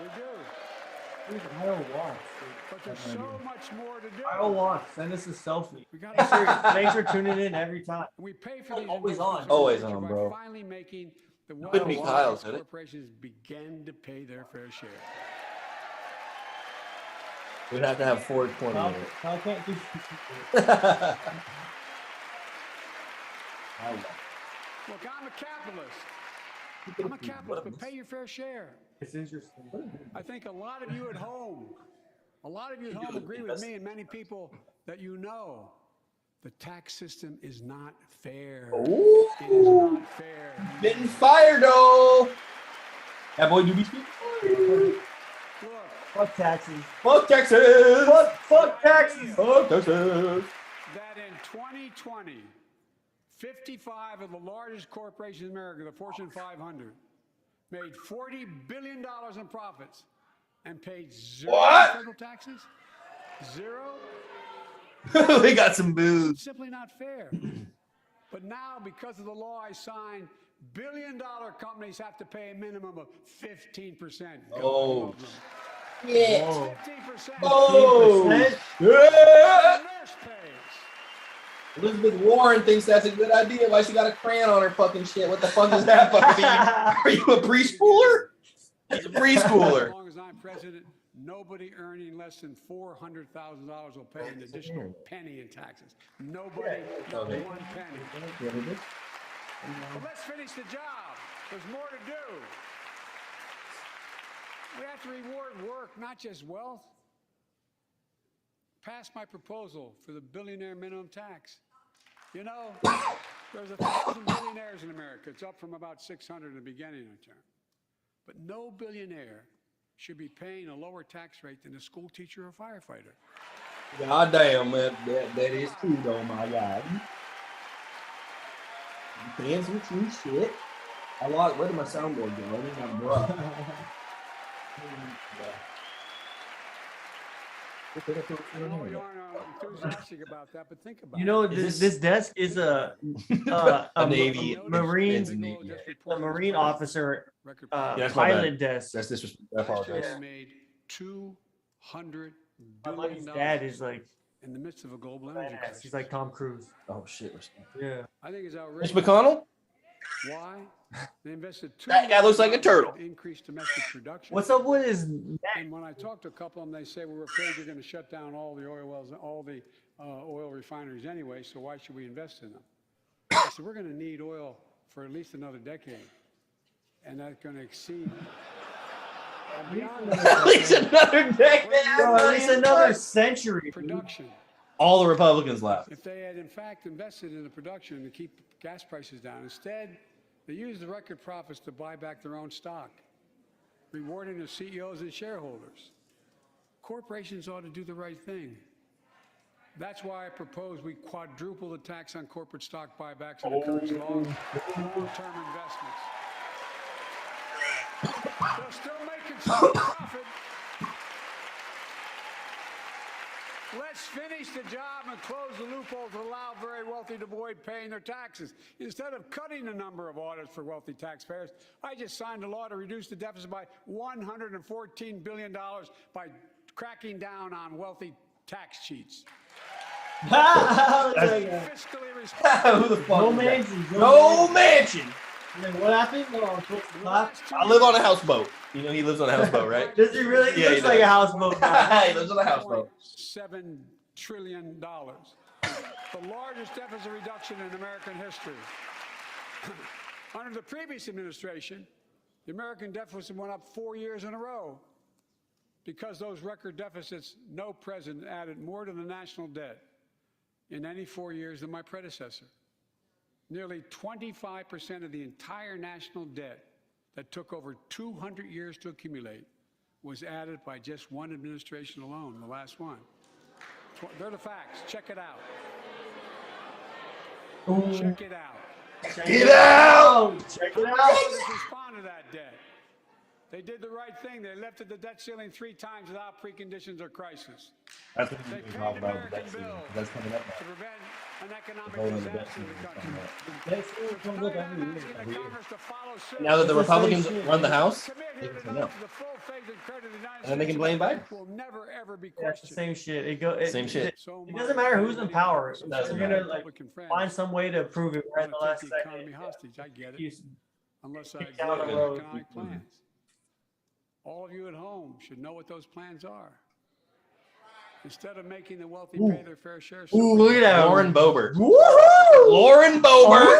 we do. Dude, I don't watch. But there's so much more to do. I don't watch. Send us a selfie. We got Thanks for tuning in every time. We pay for these Always investments on. in the Always future on, by bro. finally making the couldn't be Kyle, could it? corporations begin to pay their fair share. We'd have to have Ford corner. Kyle can't do Look, I'm a capitalist. I'm a capitalist, but pay your fair share. It's interesting. I think a lot of you at home agree with me and many people that you know. The tax system is not fair. Ooh. It is not fair. Getting fired, though. That boy do be speaking. Fuck taxes. Fuck Texas. Fuck taxes. Fuck Texas. That in 2020, 55 of the largest corporations in America, the Fortune 500, made $40 billion in profits and paid zero federal taxes? Zero? We got some booze. Simply not fair. But now, because of the law I signed, billion-dollar companies have to pay a minimum of 15%. Oh. Yeah. Yeah. 15%. Oh. Yeah. Elizabeth Warren thinks that's a good idea. Why she got a crayon on her fucking shit? What the fuck is that fucking thing? Are you a preschooler? He's a preschooler. As long as I'm president, nobody earning less than $400,000 will pay an additional penny in taxes. Nobody, not one penny. But let's finish the job. There's more to do. We have to reward work, not just wealth. Pass my proposal for the billionaire minimum tax. You know, there's 1,000 billionaires in America. It's up from about 600 in the beginning of the term. But no billionaire should be paying a lower tax rate than a school teacher or firefighter. God damn, man. That is true, though, my God. You paying some true shit. I lost. Where did my soundboard go? I think I'm broke. I know you aren't enthusiastic about that, but think about it. You know, this desk is a Navy a Marine officer pilot desk. That's disrespectful. I apologize. Made $200 My buddy's billion dad is like in the midst of a global energy crisis. he's like Tom Cruise. Oh shit. Yeah. I think it's outrageous. Mitch McConnell? Why? They invested That guy looks like a turtle. Increased domestic production. What's up with his And when I talk to a couple of them, they say, we're afraid you're going to shut down all the oil wells, all the oil refineries anyway, so why should we invest in them? I said, we're going to need oil for at least another decade, and that's going to exceed. And beyond At least another decade. at least another century. Production. All the Republicans left. If they had, in fact, invested in the production to keep gas prices down, instead, they used the record profits to buy back their own stock, rewarding the CEOs and shareholders. Corporations ought to do the right thing. That's why I propose we quadruple the tax on corporate stock buybacks and encourage long-term investments. They'll still make considerable profit. Let's finish the job and close the loopholes that allow very wealthy to avoid paying their taxes. Instead of cutting the number of audits for wealthy taxpayers, I just signed a law to reduce the deficit by $114 billion by cracking down on wealthy tax cheats. Fiscally responsible. Who the fuck? No is that? mansion. No mansion. And then what happened? I live on a houseboat. You know he lives on a houseboat, right? Does he really? He Yeah, looks he like does. a houseboat. He lives on a houseboat. $7 trillion. The largest deficit reduction in American history. Under the previous administration, the American deficit went up 4 years in a row. Because those record deficits, no president added more to the national debt in any 4 years than my predecessor. Nearly 25% of the entire national debt that took over 200 years to accumulate was added by just one administration alone, the last one. They're the facts. Check it out. Check it out. Check it out. Check it out. Congress responded to that debt. They did the right thing. They lifted the debt ceiling 3 times without preconditions or crisis. That's what They we paid talk about with American that scene. bills That's coming up to now. prevent an economic Vote on the debt disaster in the country. That still comes up every year. Asking the Congress to follow suit. Now that the It's the same Republicans shit. run the House, Commit they here can say tonight no. to the full faith and credit of the United And then they can States blame Biden. will never ever be Yeah, it's the questioned. same shit. It Same shit. So It doesn't matter who's in power. Doesn't They're matter. gonna like find some way to prove it right at the last Take the economy second. hostage. I get it. You- Unless I kick agree down the with road. economic plans. All of you at home should know what those plans are. Instead of making the wealthy pay their fair share, Ooh, look at that. Lauren Boebert. Woohoo! Lauren Boebert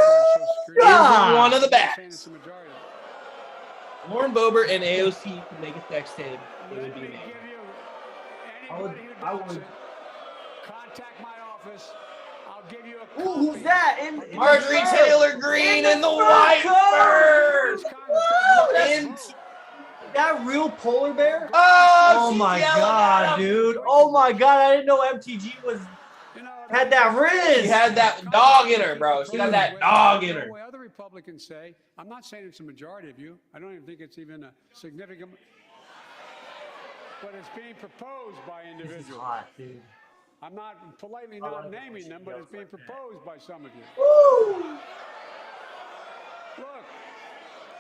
God. is one of the saying backs. it's the majority. Lauren Boebert and AOC can make a sex tape. It would be Let me amazing. give you I would- anybody who I doubts would- it, contact my office. I'll give you a Ooh, copy. who's that? In Marjorie the fur. Taylor Greene In in the fur white coat. fur. This Congress doesn't And that real polar bear? Oh, she's my yelling God, at him. dude. Oh my God. I didn't know MTG had that wrist. She had that dog in her, bro. She got that dog in her. The way other Republicans say, I'm not saying it's a majority of you. I don't even think it's even a significant, but it's being proposed by individuals. This is hot, dude. I'm not politely not naming them, but it's being proposed by some of you. Woo! Look.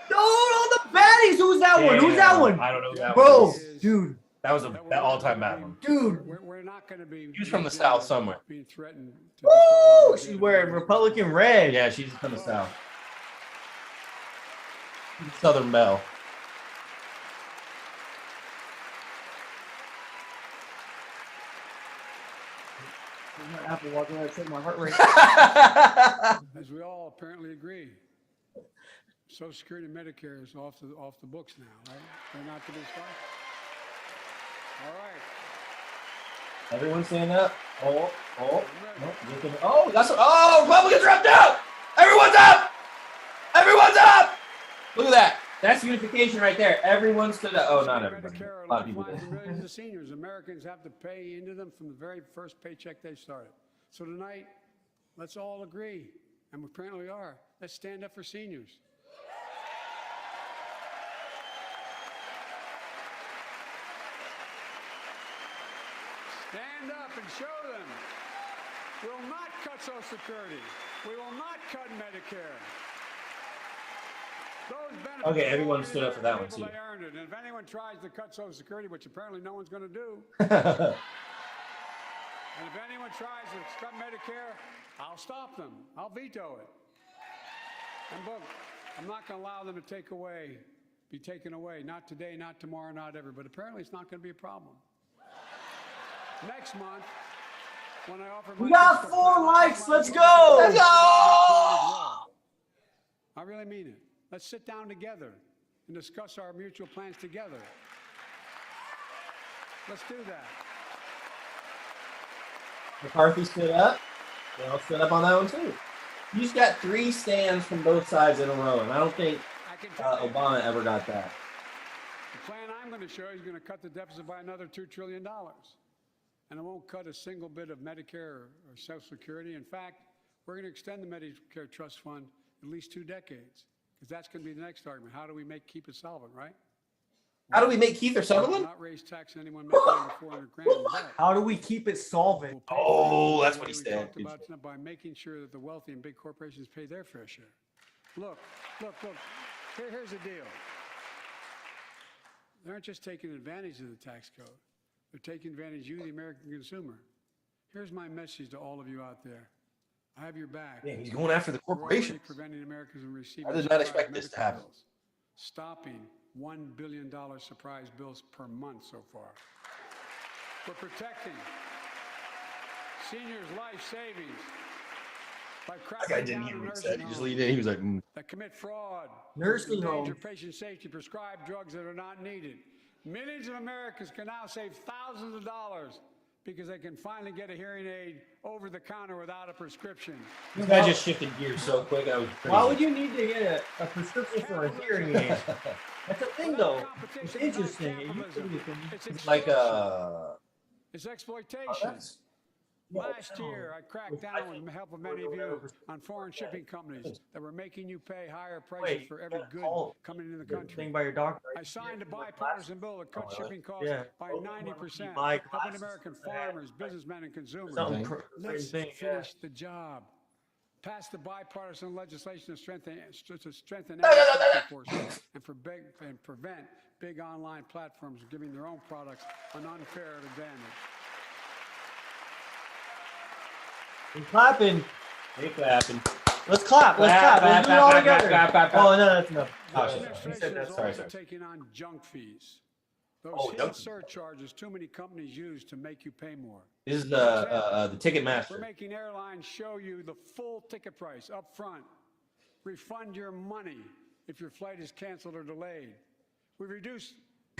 Dude, all the baddies. Who's that one? Who's that one? I don't know who that Bro, was. dude. That was an all-time bad one. Dude. We're not going to be. She's from the South somewhere. Being threatened. Woo! She's wearing Republican red. Yeah, she's from the South. Southern Belle. Apple walking around checking my heart rate. As we all apparently agree, Social Security and Medicare is off the books now, right? They're not to be stopped. All right. Everyone stand up. Oh, that's Republicans are up now. Everyone's up. Everyone's up. Look at that. That's unification right there. Everyone stood up. Oh, not everybody. A lot of people did. Millions of seniors, Americans have to pay into them from the very first paycheck they started. So tonight, let's all agree, and we apparently are. Let's stand up for seniors. Stand up and show them. We will not cut Social Security. We will not cut Medicare. Okay, everyone stood up for that one too. They earned it. And if anyone tries to cut Social Security, which apparently no one's going to do, and if anyone tries to cut Medicare, I'll stop them. I'll veto it. And look, I'm not going to allow them to be taken away. Not today, not tomorrow, not ever. But apparently it's not going to be a problem. Next month, when I offer we got 4 likes. Let's go. Let's go. I really mean it. Let's sit down together and discuss our mutual plans together. Let's do that. McCarthy stood up. They all stood up on that one too. You just got 3 stands from both sides in a row, and I don't think Obama ever got that. The plan I'm going to show you is going to cut the deficit by another $2 trillion. And it won't cut a single bit of Medicare or Social Security. In fact, we're going to extend the Medicare Trust Fund at least 2 decades. Because that's going to be the next argument. How do we keep it solvent, right? How do we make Keith or Sutherland? Not raise tax on anyone making over 400 grand. How do we keep it solvent? Oh, that's what he said. By making sure that the wealthy and big corporations pay their fair share. Look. Here's the deal. They aren't just taking advantage of the tax code. They're taking advantage of you, the American consumer. Here's my message to all of you out there. I have your back. Yeah, he's going after the corporations. Preventing Americans from receiving. I did not expect this to happen. Stopping $1 billion surprise bills per month so far. We're protecting seniors' life savings by cracking That guy didn't hear what he said. He just leaned in. He was like, that commit fraud, nursing endanger home, patient safety, prescribe drugs that are not needed. Millions of Americans can now save thousands of dollars because they can finally get a hearing aid over the counter without a prescription. This guy just shifted gears so quick. I was crazy. Why would you need to get a prescription for a hearing aid? That's a thing, though. It's interesting. It's like It's exploitation. Last year, I cracked down with the help of many of you on foreign shipping companies that were making you pay higher prices for every good coming into the country. Thing by your doctor. I signed a bipartisan bill that cut shipping costs by 90%, helping American farmers, businessmen, and consumers. Let's finish the job. Pass the bipartisan legislation to strengthen enforcement and prevent big online platforms from giving their own products an unfair advantage. We're clapping. Hey, clapping. Let's clap. Let's clap. Let's do it all together. Oh, no, that's enough. He said that's sorry. Taking on junk fees. Those surcharges too many companies use to make you pay more. This is the Ticketmaster. We're making airlines show you the full ticket price up front. Refund your money if your flight is canceled or delayed. We reduced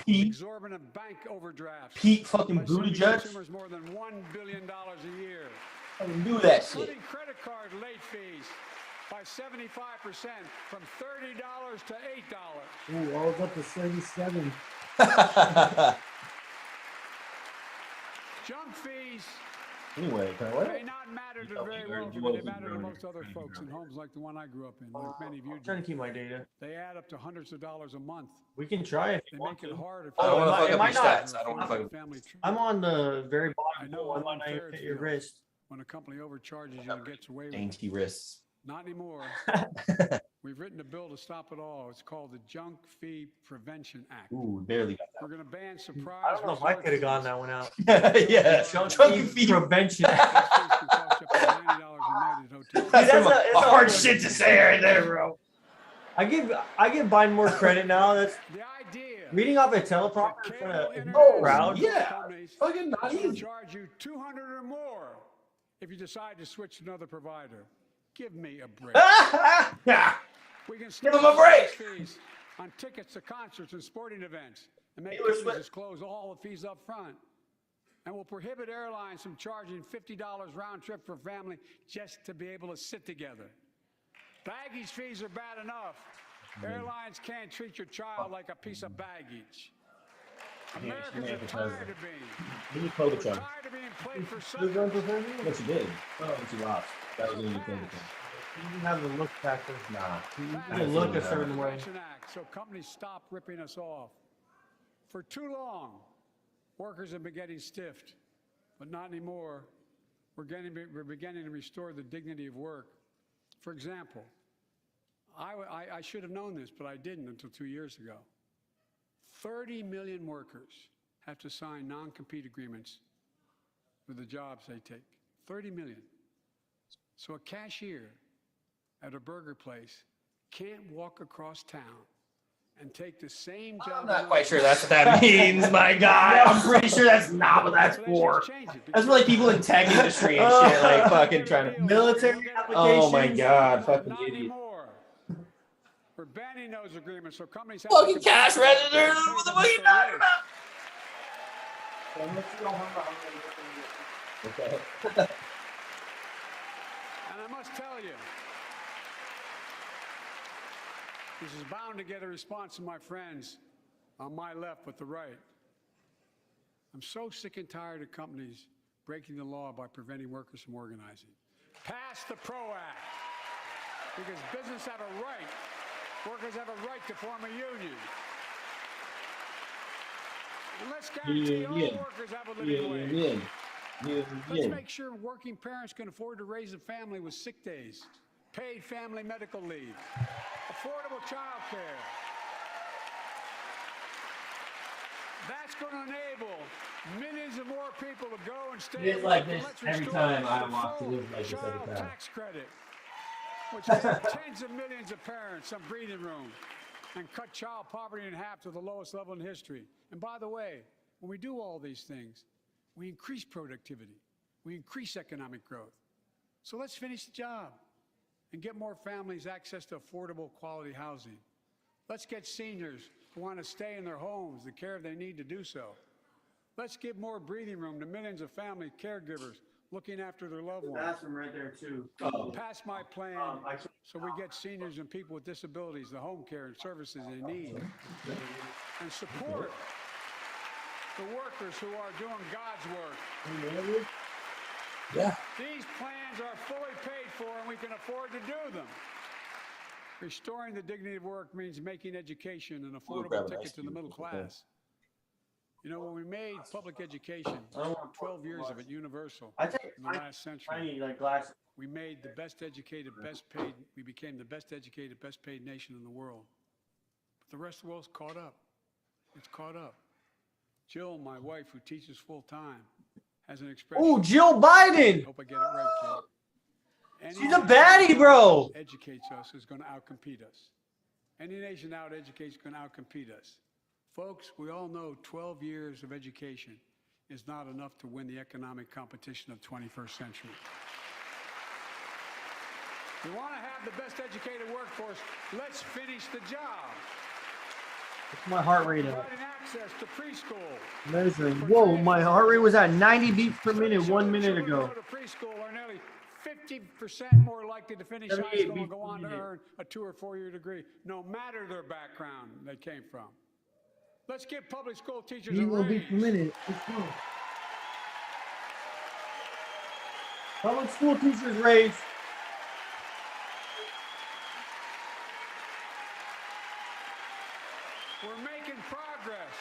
exorbitant bank overdrafts. Pete fucking Buttigieg. Consumers more than $1 billion a year. I can do that shit. Cutting credit card late fees by 75% from $30 to $8. Ooh, all up to 37. Junk fees Anyway, can I may what? not matter to very wealthy, but they matter to most other folks in homes like the one I grew up in, like many of you I'm trying do. to keep my data. They add up to hundreds of dollars a month. We can try it. They make it harder. I don't want to fuck It up might your not. stats. I don't want to fuck up. Family tree. I'm on the very I bottom. know I how might not unfair even it hit your feels wrist. when a company overcharges you and gets away with it. Dainty wrists. Not anymore. We've written a bill to stop it all. It's called the Junk Fee Prevention Act. Ooh, barely got We're going to ban surprise. I don't know if I could have gotten that one out. that. Yeah, Junk fee. prevention. Those fees can cost you up to $90 a night at hotels. That's That's some a hard shit to say right there, bro. I give Biden more credit now. That's The idea reading off a teleprompter in front of a Oh, crowd. yeah. companies Fucking not will easy. charge you $200 or more if you decide to switch to another provider. Give me a break. We can Give 'em a break. fees on tickets to concerts and sporting events and make Taylor companies Swift. disclose all the fees up front. And we'll prohibit airlines from charging $50 round trip for family just to be able to sit together. Baggage fees are bad enough. Airlines can't treat your child like a piece of baggage. Americans are tired of being. We're We're tired of being played for Who's something. going for president? What you did? Oh, what you lost. That was in your thing. You didn't have the look factor. Nah. You didn't look a certain way. Prevention Act, so companies stop ripping us off. For too long, workers have been getting stiffed, but not anymore. We're beginning to restore the dignity of work. For example, I should have known this, but I didn't until 2 years ago. 30 million workers have to sign non-compete agreements with the jobs they take. 30 million. So a cashier at a burger place can't walk across town and take the same job. I'm not quite sure that's what that means, my guy. I'm pretty sure that's not what that's for. That's for like people in tech industry and shit, like fucking trying to. Military Oh my applications. god, fucking Not idiot. anymore. We're banning those agreements, so companies have Fucking to cash register. What the fuck are you talking about? Okay. And I must tell you, this is bound to get a response from my friends on my left but the right. I'm so sick and tired of companies breaking the law by preventing workers from organizing. Pass the PRO Act, because business have a right, workers have a right to form a union. And let's guarantee all workers have a living wage. Let's make sure working parents can afford to raise a family with sick days, paid family medical leave, affordable child care. That's going to enable millions of more people to go and stay. It's like this every time I walk to live like this every Child time. tax credit, which will give tens of millions of parents some breathing room and cut child poverty in half to the lowest level in history. And by the way, when we do all these things, we increase productivity, we increase economic growth. So let's finish the job and get more families access to affordable, quality housing. Let's get seniors who want to stay in their homes the care they need to do so. Let's give more breathing room to millions of family caregivers looking after their loved ones. Bathroom right there too. Pass my plan so we get seniors and people with disabilities the home care and services they need. And support the workers who are doing God's work. Yeah. These plans are fully paid for and we can afford to do them. Restoring the dignity of work means making education an affordable ticket to the middle class. You know, when we made public education, 12 years of it universal in the last century, I need like glasses. we made the best educated, best paid, we became the best educated, best paid nation in the world. But the rest of the world's caught up. It's caught up. Jill, my wife, who teaches full time, has an expression. Oh, Jill Biden. Hope I get it right, kid. She's a baddie, bro. Educates us is going to outcompete us. Any nation out educates is going to outcompete us. Folks, we all know 12 years of education is not enough to win the economic competition of the 21st century. We want to have the best educated workforce. Let's finish the job. What's my heart rate at? Providing access to preschool. Measuring. Whoa, my heart rate was at 90 beats per minute 1 minute ago. Children who go to preschool are nearly 50% more likely to finish high 78 school and beats go on to per minute. earn a 2 or 4 year degree, no matter their background they came from. Let's give public school teachers a 81 beats per raise. minute. Let's go. Public school teachers raise. We're making progress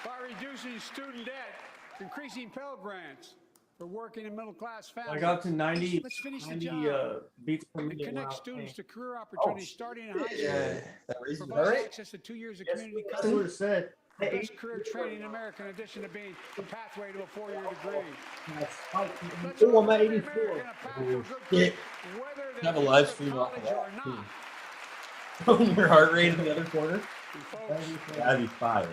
by reducing student debt, increasing Pell Grants for working and middle-class families. I got to 90, Let's finish the 90 job. beats per And minute. when I connect was students playing. to career opportunities starting in high school. Yeah, that raises it. All Provide right. access to 2 years of Yes, community that's what college. it said. The best career training in America, in addition to being a pathway to a 4-year degree. That's spike. Let's Oh, I'm offer at every 84. American a path to a good Yeah. career, whether they Have a go live to stream off of college or that, not. Your heart rate in the other corner. And folks, That'd be fire.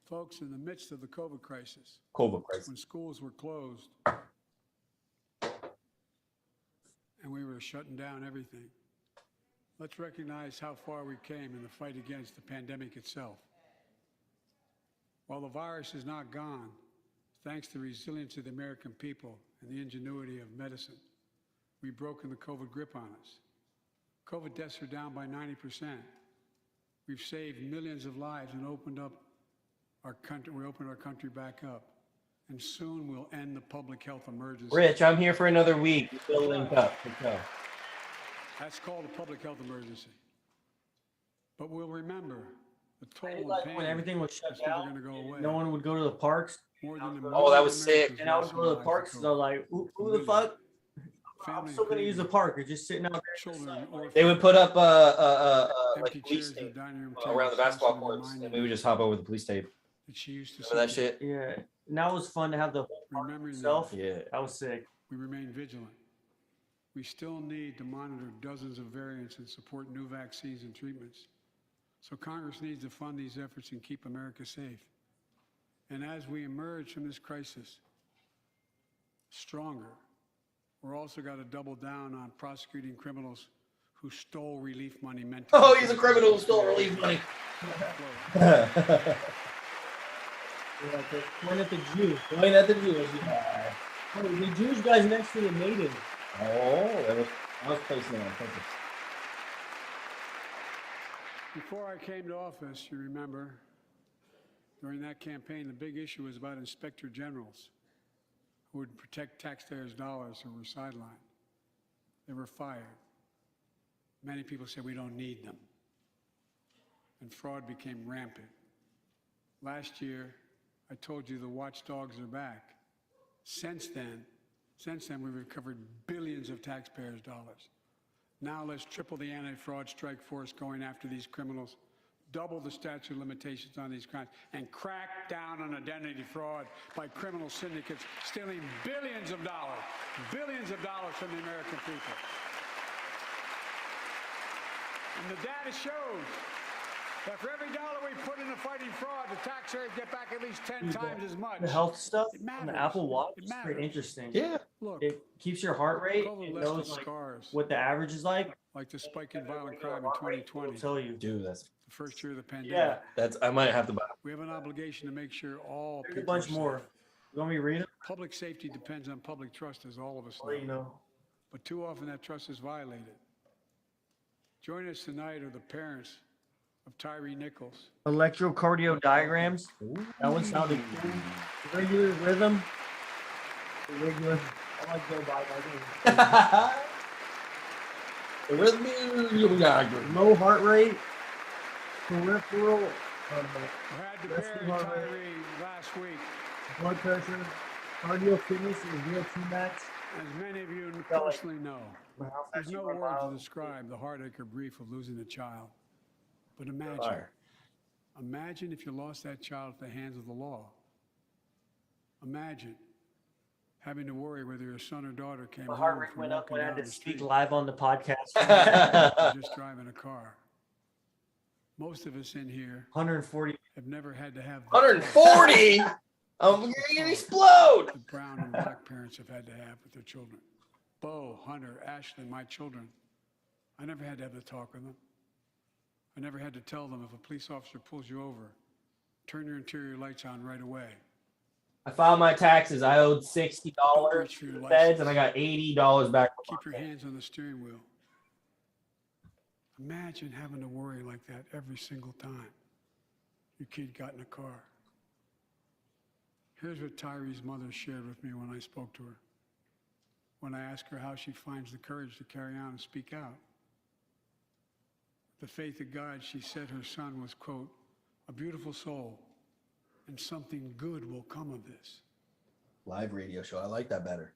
folks, in the midst of the COVID crisis, COVID crisis. when schools were closed and we were shutting down everything, let's recognize how far we came in the fight against the pandemic itself. While the virus is not gone, thanks to the resilience of the American people and the ingenuity of medicine, we've broken the COVID grip on us. COVID deaths are down by 90%. We've saved millions of lives and opened up our country. We opened our country back up. And soon we'll end the public health emergency. Rich, I'm here for another week. We're still linked up. Let's go. That's called a public health emergency. But we'll remember the toll and Like pain when everything was shut is never down, going to go away. no one would go to the parks. More than a Oh, that was million sick. And I would Americans go to the lost parks their because I was like, who the fuck? I'm Families still going to use the grieving. park. Or just sitting out there. Children, orphans, They would put up like empty police chairs in the tape dining room around the tables, basketball also courts, reminding and we would just hop over the police tape. that she used to Remember that say, shit? Yeah. And that was fun to have the whole park remembering that itself. Yeah. That was sick. we remain vigilant. We still need to monitor dozens of variants and support new vaccines and treatments. So Congress needs to fund these efforts and keep America safe. And as we emerge from this crisis stronger, we're also got to double down on prosecuting criminals who stole relief money meant to. Oh, he's a criminal who stole relief money. Point at the Jew. Point at the Jews. Oh, the Jewish guys next to the maiden. Oh, I was placing it on purpose. Before I came to office, you remember, during that campaign, the big issue was about inspector generals who would protect taxpayers' dollars who were sidelined. They were fired. Many people said we don't need them. And fraud became rampant. Last year, I told you the watchdogs are back. Since then, we've recovered billions of taxpayers' dollars. Now let's triple the anti-fraud strike force going after these criminals, double the statute of limitations on these crimes, and crack down on identity fraud by criminal syndicates stealing billions of dollars from the American people. And the data shows that for every dollar we put into fighting fraud, the taxpayers get back at least 10 times as much. The health stuff It on matters. the Apple Watch It is matters. pretty interesting. Yeah. Look, It keeps your heart rate. COVID It left knows us like, scars, what the average is like. like the spike in violent crime in 2020, It'll the tell you. Dude, that's first year of the pandemic. Yeah. I might have to buy. We have an obligation to make sure all There's a people are bunch more. safe. You want me to read it? Public safety depends on public trust, as all of us I'll let you know. know. But too often that trust is violated. Joining us tonight are the parents of Tyree Nichols. Electrocardio diagrams. That one sounded cool. Regular rhythm. Regular. I like Joe Biden. The rhythm. Low heart rate. Peripheral. I had to Resting bury heart rate. Tyree last week. Blood pressure. Cardio fitness is real T-max. As many of you Felt like personally know, my house there's actually no went word to wild. describe the heartache or grief of losing a child. But imagine, Fire. imagine if you lost that child at the hands of the law. Imagine having to worry whether your son or daughter came My home heart rate from went up walking when I had down to the speak street live on the podcast. or just driving a car. Most of us in here 140. have never had to have 140. I'm gonna explode. the brown and black parents have had to have with their children. Bo, Hunter, Ashley, my children. I never had to have to talk with them. I never had to tell them if a police officer pulls you over, turn your interior lights on right away. I filed my taxes. I owed $60 to the feds, and I got $80 back. Keep your hands on the steering wheel. Imagine having to worry like that every single time your kid got in a car. Here's what Tyree's mother shared with me when I spoke to her. When I asked her how she finds the courage to carry on and speak out. The faith of God, she said her son was, quote, a beautiful soul, and something good will come of this. Live radio show. I like that better.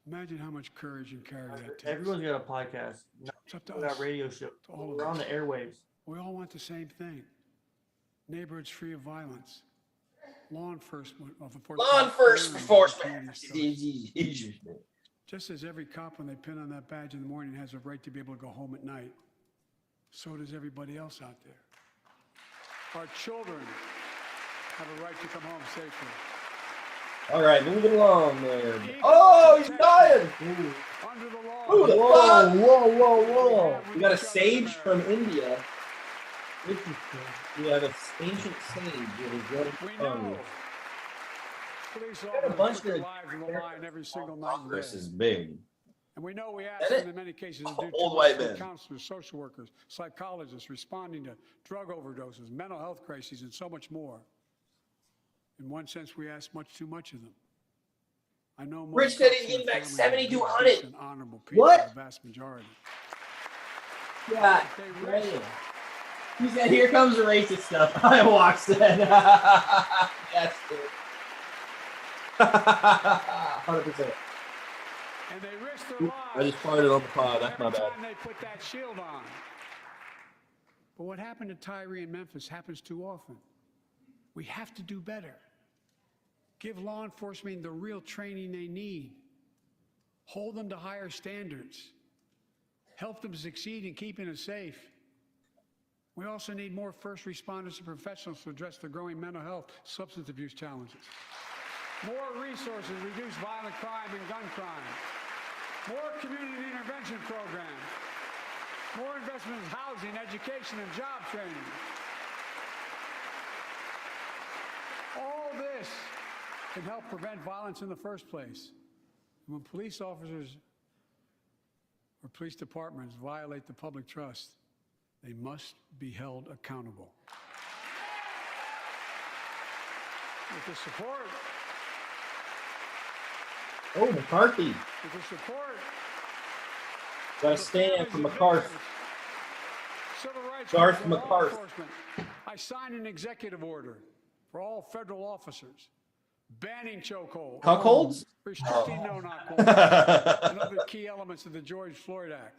Imagine how much courage and carry that takes. Everyone's got a podcast. It's up to We us. got radio show. All of We're on us. the airwaves. We all want the same thing. Neighborhoods free of violence. Law enforcement. Just as every cop, when they pin on that badge in the morning, has a right to be able to go home at night, so does everybody else out there. Our children have a right to come home safely. All right, moving along there. Oh, he's dying. Under the law. Who the fuck? Whoa. We got a sage from India. We have an ancient sage. We know. Police got a bunch officers put of their lives on the line every single night. Congress is big. And we know we ask them in many cases to do Old white too much men. for counselors, social workers, psychologists, responding to drug overdoses, mental health crises, and so much more. In one sense, we ask much too much of them. I know most Rich said cops he's and getting back families are 7,200. decent, honorable people, What? the vast majority. Yeah, They right. risk He said, "Here comes the racist stuff." I walked in. Yes, dude. 100%. And they risk their lives. I just farted on the pod. That's my every bad. time they put that shield on. But what happened to Tyree in Memphis happens too often. We have to do better. Give law enforcement the real training they need. Hold them to higher standards. Help them succeed in keeping us safe. We also need more first responders and professionals to address the growing mental health, substance abuse challenges. More resources, reduce violent crime and gun crime. More community intervention programs. More investment in housing, education, and job training. All this can help prevent violence in the first place. And when police officers or police departments violate the public trust, they must be held accountable. With the support. Oh, McCarthy. With the support. Got to stand for McCarthy. Civil rights Garth groups and law McCarthy. enforcement. I signed an executive order for all federal officers banning chokeholds, Cuckolds? restricting no-knock warrants, and other key elements of the George Floyd Act.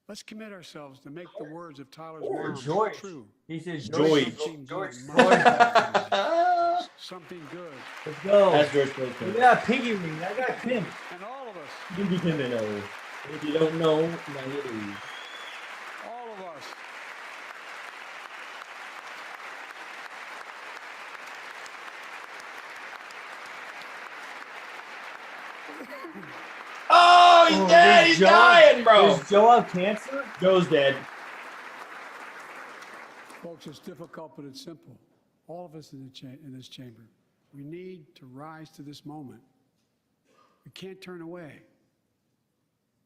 Let's commit ourselves to make the words of Tyler's mom George. true. He says George. Something George. good. Something good. Let's go. That's George Floyd. Look at that piggy ring. I got pimped. And all of us, You be pimping over. If you don't know, now you do. all of us, Oh, he's dead. He's dying, bro. Does Joe have cancer? Joe's dead. folks, it's difficult, but it's simple. All of us in this chamber, we need to rise to this moment. We can't turn away.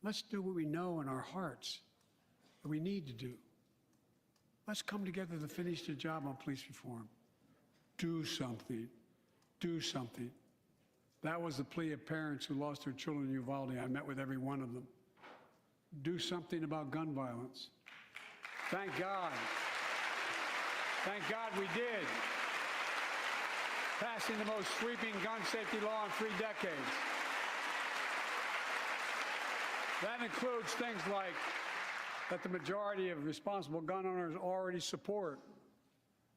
Let's do what we know in our hearts that we need to do. Let's come together to finish the job on police reform. Do something. Do something. That was the plea of parents who lost their children in Uvalde. I met with every one of them. Do something about gun violence. Thank God. Thank God we did. Passing the most sweeping gun safety law in 3 decades. That includes things like that the majority of responsible gun owners already support.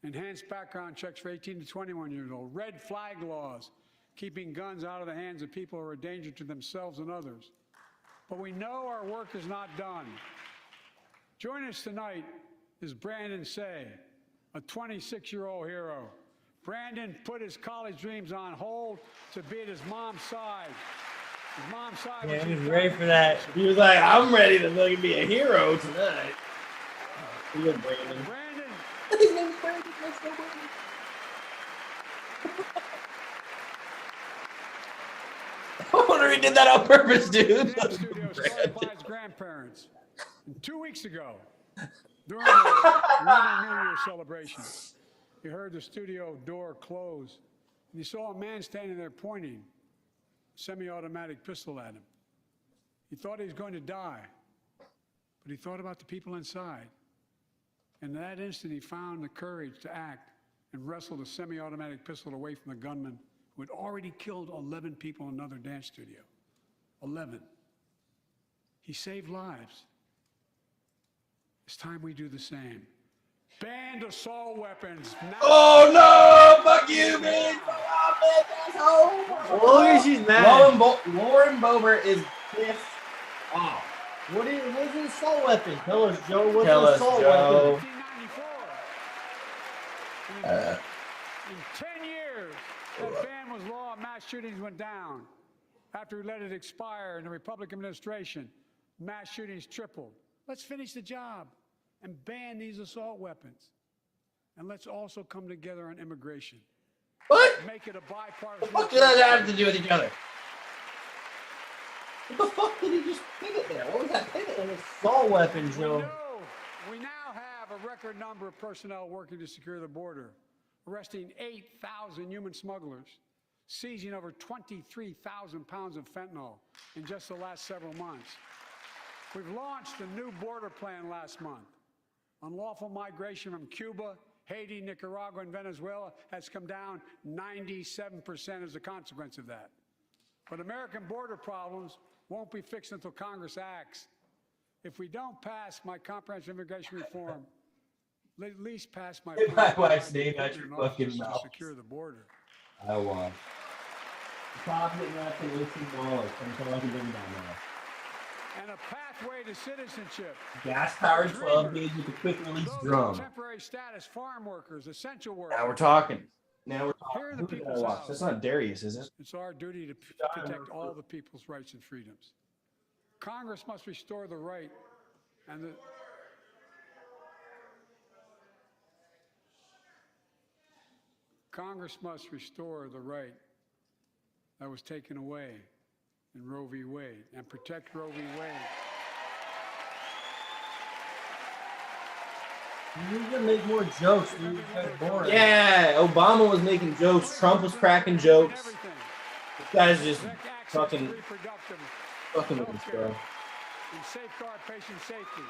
Enhanced background checks for 18 to 21 years old. Red flag laws, keeping guns out of the hands of people who are a danger to themselves and others. But we know our work is not done. Joining us tonight is Brandon Say, a 26-year-old hero. Brandon put his college dreams on hold to be at his mom's side. His mom's side Yeah, was he was ready for that. He was like, I'm ready to fucking be a hero tonight. He was Brandon. Brandon, His name's Brandon. Let's go, Brandon. Hillary did that on purpose, dude. Dance studio started by his grandparents. And 2 weeks ago, during the Lunar New Year celebration, he heard the studio door close, and he saw a man standing there pointing a semi-automatic pistol at him. He thought he was going to die, but he thought about the people inside. And in that instant, he found the courage to act and wrestled a semi-automatic pistol away from the gunman who had already killed 11 people in another dance studio. 11. He saved lives. It's time we do the same. Banned assault weapons. Oh no! Fuck you, man! Fuck off, man, asshole! Look at she's mad. Lauren Boebert is pissed off. What is an assault weapon? Tell us, Joe. What's Tell an us, assault Joe. weapon? In 10 years, that ban was law. Mass shootings went down. After we let it expire in the Republican administration, mass shootings tripled. Let's finish the job and ban these assault weapons. And let's also come together on immigration. What? Make it a bipartisan. What does that have to do with each other? What the fuck did he just pivot there? What was that pivot? An assault weapon, Joe. We now have a record number of personnel working to secure the border, arresting 8,000 human smugglers, seizing over 23,000 pounds of fentanyl in just the last several months. We've launched a new border plan last month. Unlawful migration from Cuba, Haiti, Nicaragua, and Venezuela has come down 97% as a consequence of that. But American border problems won't be fixed until Congress acts. If we don't pass my comprehensive immigration reform, at least pass my my wife's name out your fucking to mouth. secure the border. I won. Profit not to $18. And a pathway to citizenship. Gas-powered 12 gauge with a quick release drum. Temporary status, farm workers, essential workers. Now we're talking. Now we're Here are talking. the Who did I people's watch? house. That's not Darius, is it? It's our duty to protect all the people's rights and freedoms. Congress must restore the right and the Congress must restore the right that was taken away in Roe v. Wade and protect Roe v. Wade. You need to make more jokes, dude. It's kind of boring. Yeah, Obama was making jokes. Trump was cracking jokes. This guy's just fucking with us, bro. And safeguard patient safety.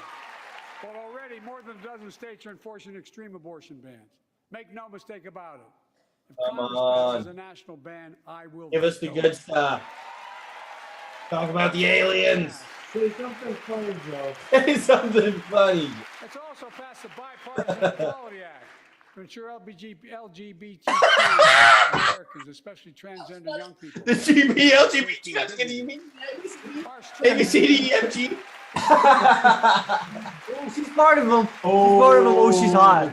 Well, already more than a dozen states are enforcing extreme abortion bans. Make no mistake about it. If Come Congress on. passes a national ban, I will Give us the veto. good stuff. Talk about the aliens. Say something funny, Joe. Say something funny. It's also passed the Bipartisan Equality Act to ensure LGBTQ Americans, especially transgender young people. The LGBT, that's gonna be ABCDEFG. Oh, she's part of them. She's part of them. Oh, she's hot.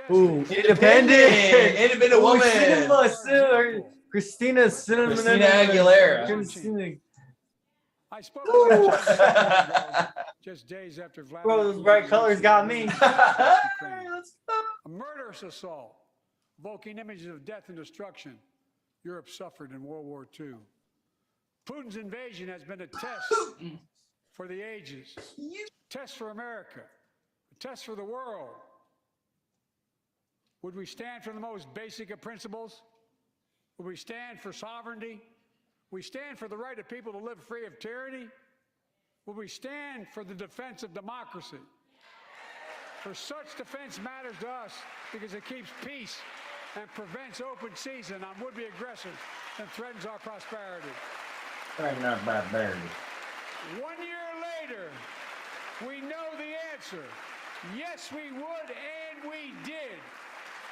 Ooh, independent. Independent woman. Christina Aguilera. Christina. I spoke to her just days after Vladimir. Bro, those bright colors got me. A murderous assault, evoking images of death and destruction Europe suffered in World War II. Putin's invasion has been a test for the ages, a test for America, a test for the world. Would we stand for the most basic of principles? Would we stand for sovereignty? We stand for the right of people to live free of tyranny? Will we stand for the defense of democracy? For such defense matters to us because it keeps peace and prevents open season on would-be aggressors and threatens our prosperity. Threaten our prosperity. 1 year later, we know the answer. Yes, we would, and we did.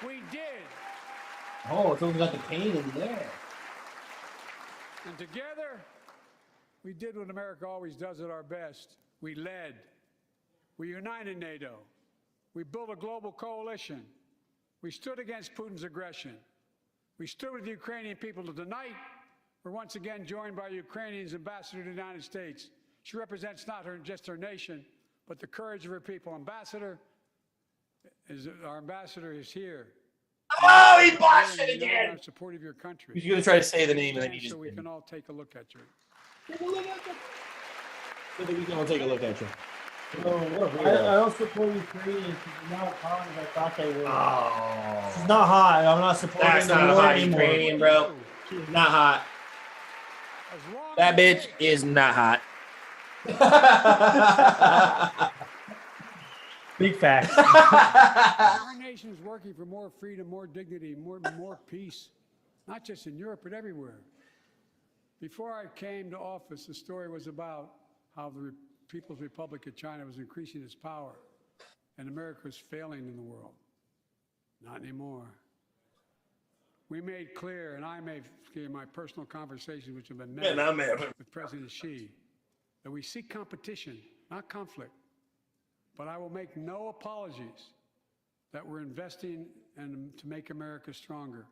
We did. Oh, it's only got the pain in there. And together, we did what America always does at our best. We led. We united NATO. We built a global coalition. We stood against Putin's aggression. We stood with the Ukrainian people. Tonight, we're once again joined by Ukrainian's ambassador to the United States. She represents not just her nation, but the courage of her people. Our ambassador is here. Oh, he botched it again. In support of your country. He's going to try to say the name and then he just so we didn't. can all take a look at you. So that we can all take a look at you. I don't support Ukrainians because they're not as hot as I thought they were. Oh. She's not hot. I'm not supporting That's the not war hot anymore. Ukrainian, bro. She's not hot. That bitch is not hot. Big facts. Our nation is working for more freedom, more dignity, more peace, not just in Europe, but everywhere. Before I came to office, the story was about how the People's Republic of China was increasing its power and America was failing in the world. Not anymore. We made clear, and I made clear in my personal conversations, which have been many with President Xi, that we seek competition, not conflict. But I will make no apologies that we're investing to make America stronger.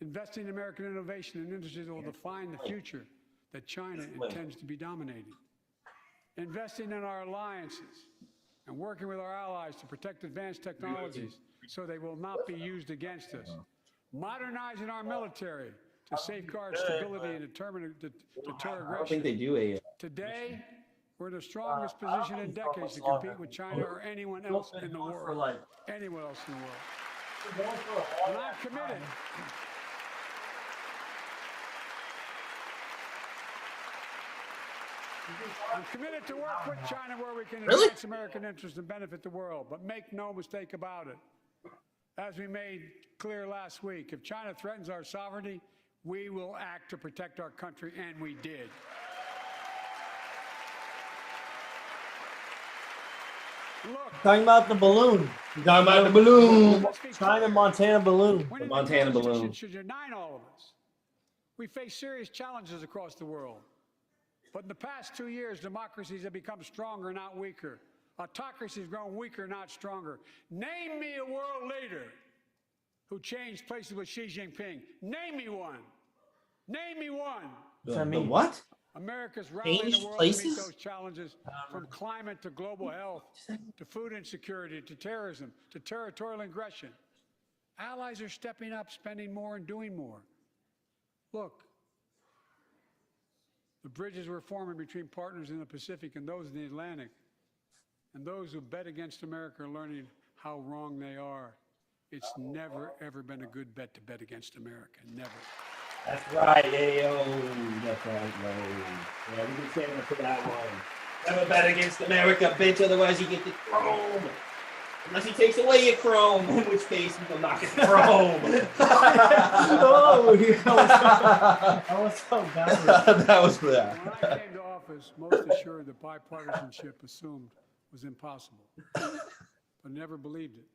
Investing in American innovation and industries that will define the future that China intends to be dominating. Investing in our alliances and working with our allies to protect advanced technologies so they will not be used against us. Modernizing our military to safeguard stability and deter aggression. I don't think they do a. Today, we're in the strongest position in decades to compete with China or anyone else in the world. Anyone else in the world. And I'm committed. I'm committed to work with China where we can advance American interests and benefit the world. But make no mistake about it. As we made clear last week, if China threatens our sovereignty, we will act to protect our country, and we did. Look, Talking about the balloon. You're talking about the balloon. China Montana balloon. The Montana balloon. Should unite all of us. We face serious challenges across the world. But in the past 2 years, democracies have become stronger, not weaker. Autocracies have grown weaker, not stronger. Name me a world leader who changed places with Xi Jinping. Name me one. Name me one. The what? America's rallying the world to meet those challenges, from climate to global health, to food insecurity, to terrorism, to territorial aggression. Allies are stepping up, spending more, and doing more. Look, the bridges we're forming between partners in the Pacific and those in the Atlantic, and those who bet against America are learning how wrong they are. It's never, ever been a good bet to bet against America. Never. That's right, Ayo. That's right, bro. Yeah, we can stand up for that one. Never bet against America, bitch. Otherwise, you get the chrome. Unless he takes away your chrome, in which case we will not get the chrome. Oh, that was so bad. That was bad. When I came to office, most assured that bipartisanship assumed was impossible, but never believed it.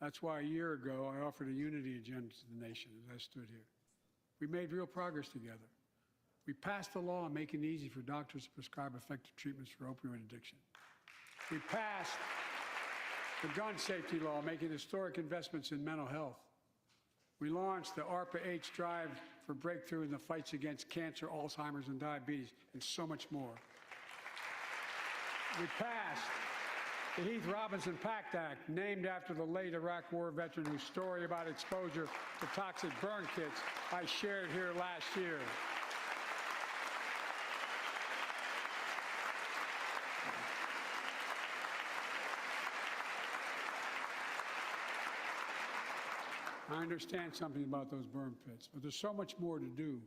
That's why a year ago I offered a unity agenda to the nation as I stood here. We made real progress together. We passed a law making it easy for doctors to prescribe effective treatments for opioid addiction. We passed the gun safety law, making historic investments in mental health. We launched the ARPA-H drive for breakthrough in the fights against cancer, Alzheimer's, and diabetes, and so much more. We passed the Heath Robinson Pact Act, named after the late Iraq War veteran whose story about exposure to toxic burn kits I shared here last year. I understand something about those burn pits, but there's so much more to do.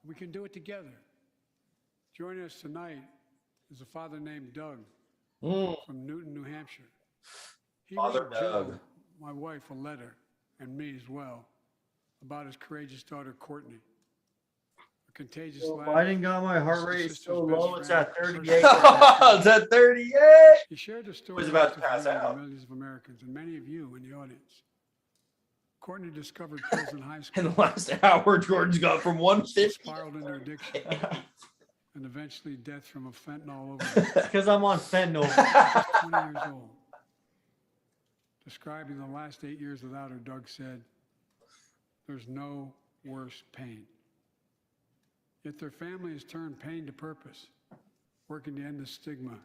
We can do it together. Joining us tonight is a father named Doug from Newton, New Hampshire. He wrote Jill, my wife, a letter, and me as well, about his courageous daughter, Courtney. A contagious life. Biden got my heart rate so low, it's at 38. It's at 38. He shared the story Was about to pass out. millions of Americans and many of you in the audience. Courtney discovered pills in high school. In the last hour, Jordan's got from 150. Spiraled into addiction. And eventually death from a fentanyl overdose. Because I'm on fentanyl. 20 years old. Describing the last 8 years without her, Doug said, "There's no worse pain." Yet their family has turned pain to purpose, working to end the stigma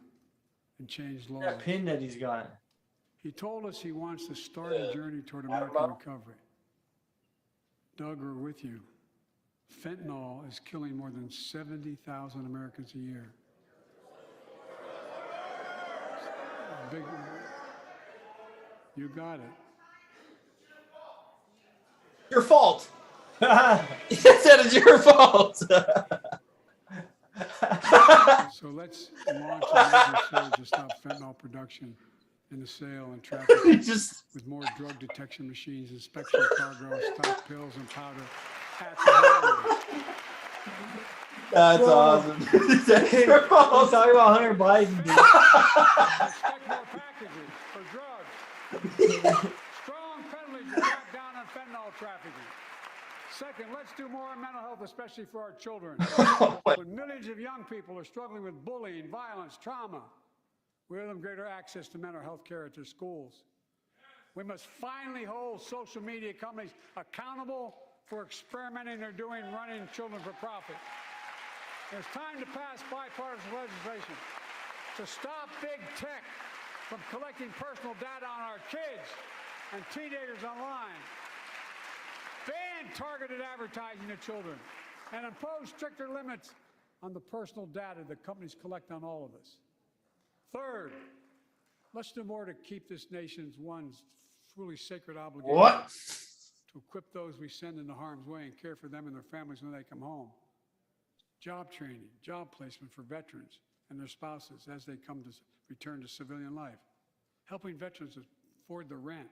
and change laws. That pin that he's got. He told us he wants to start a journey toward American recovery. Doug, we're with you. Fentanyl is killing more than 70,000 Americans a year. Big, you got it. Your fault. He said it's your fault. So let's launch a major surge to stop fentanyl production and the sale and trafficking with more drug detection machines, inspection cargo, stock pills and powder at the border. That's awesome. That's your fault. He's talking about Hunter Biden, dude. Expect more packages for drugs. Strong penalties to crack down on fentanyl trafficking. Second, let's do more on mental health, especially for our children. When millions of young people are struggling with bullying, violence, trauma, we owe them greater access to mental health care at their schools. We must finally hold social media companies accountable for experimenting they're doing running children for profit. It's time to pass bipartisan legislation to stop big tech from collecting personal data on our kids and teenagers online. Ban targeted advertising to children and impose stricter limits on the personal data that companies collect on all of us. Third, let's do more to keep this nation's one truly sacred obligation. What? To equip those we send into harm's way and care for them and their families when they come home. Job training, job placement for veterans and their spouses as they come to return to civilian life. Helping veterans afford the rent,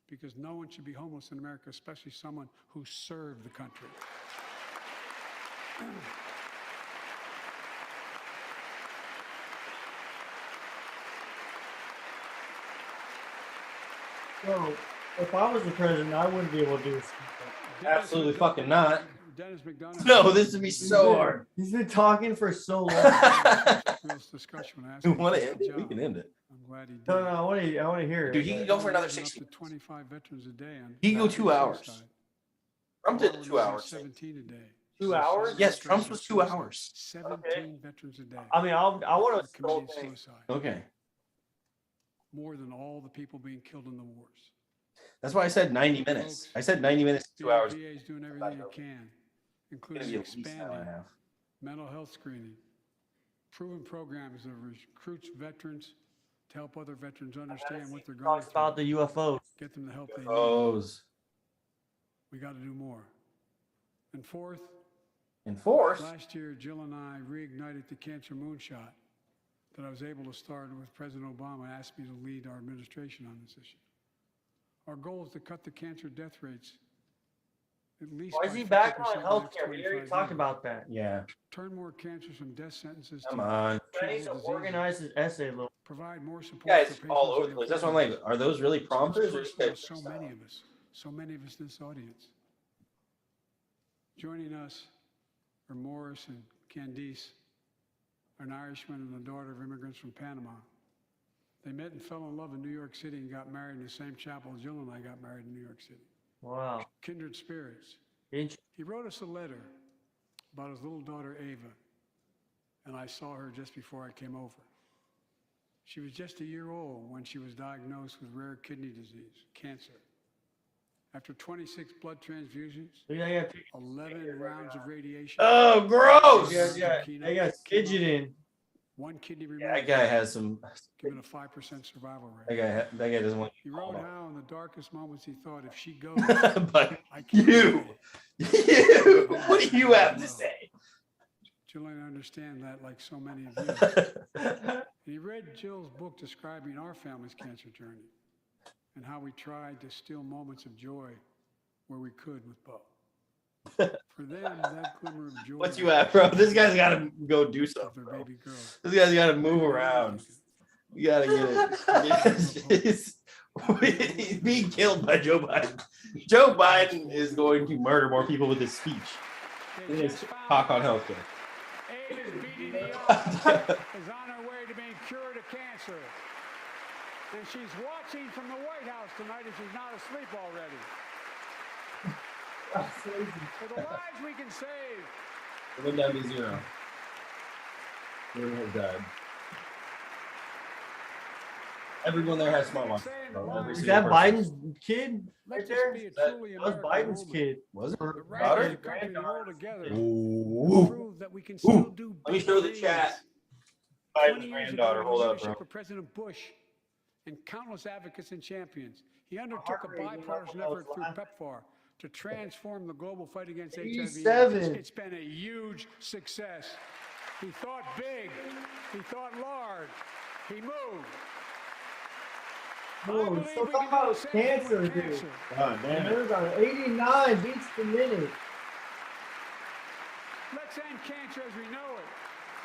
because no one should be homeless in America, especially someone who served the country. So, if I was the president, I wouldn't be able to do this. Absolutely fucking not. Dennis McDonough. No, this would be so hard. He's been talking for so long. You want to end it? We can end it. I'm glad he did. No, I want to hear it. Dude, he can go for another Up 60. to 25 veterans a day. He can go 2 hours. Trump did 2 hours. 17 a day. 2 hours? Yes, Trump's was 2 hours. 17 veterans a day. I mean, I want to committing suicide. Okay. More than all the people being killed in the wars. That's why I said 90 minutes. I said 90 minutes, 2 hours. VA is doing everything it can, including Maybe at least an hour and a expanding half. mental health screening, proven programs that recruits veterans to help other veterans understand what they're going talks about through. the UFOs. Get them the help they need. O's. We got to do more. And fourth, Enforce. last year, Jill and I reignited the cancer moonshot that I was able to start with President Obama asked me to lead our administration on this issue. Our goal is to cut the cancer death rates at least Why is by he back 50% on in the next healthcare? We already 25 talked years. about that. Yeah. Turn more cancers from death sentences Come to on. I need to treatable diseases. organize his essay a little. Provide more support Guys, for patients all over the and place. That's why I'm like, are those really prompters or just There are guys? so many of us in this audience. Joining us are Morris and Candice, an Irishman and a daughter of immigrants from Panama. They met and fell in love in New York City and got married in the same chapel Jill and I got married in New York City. Wow. Kindred spirits. Interesting. He wrote us a letter about his little daughter Ava, and I saw her just before I came over. She was just a year old when she was diagnosed with rare kidney disease, cancer. After 26 blood transfusions, 11 rounds of radiation. Oh, gross! They got fidgeting. One kidney removed. Yeah, that guy has some. Given a 5% survival rate. That guy doesn't want He you. wrote how in the darkest moments he thought, if she goes, But I can't you, stay. what do you have to say? Jill and I understand that like so many of you. He read Jill's book describing our family's cancer journey and how we tried to steal moments of joy where we could with Bo. For them, that glimmer of joy. What you have, bro? This guy's got to go do of something, their bro. baby girl. This guy's got to move around. We got to get it. He's being killed by Joe Biden. Joe Biden is going to murder more people with his speech than his talk on healthcare. Ava is beating the odds, is on her way to being cured of cancer. And she's watching from the White House tonight if she's not asleep already. For the lives we can save. It went down to 0. Everyone has died. Everyone there has smartwatches. Bro. Every Is single that person. Biden's kid right Let this there? be a That truly was American Biden's moment. kid. Was it? The Her rest of Daughter? the country and the world together to Ooh. prove that we can still do Let me big show the things. chat. 20 Biden's years granddaughter. ago, Hold the up, leadership bro. of President Bush and countless advocates and champions, he undertook a bipartisan effort through PEPFAR to transform the global fight against HIV. 87. It's been a huge success. He thought big. He thought large. He moved. Oh, so talk about cancer, dude. God damn it. It was on 89 beats per minute. Let's end cancer as we know it.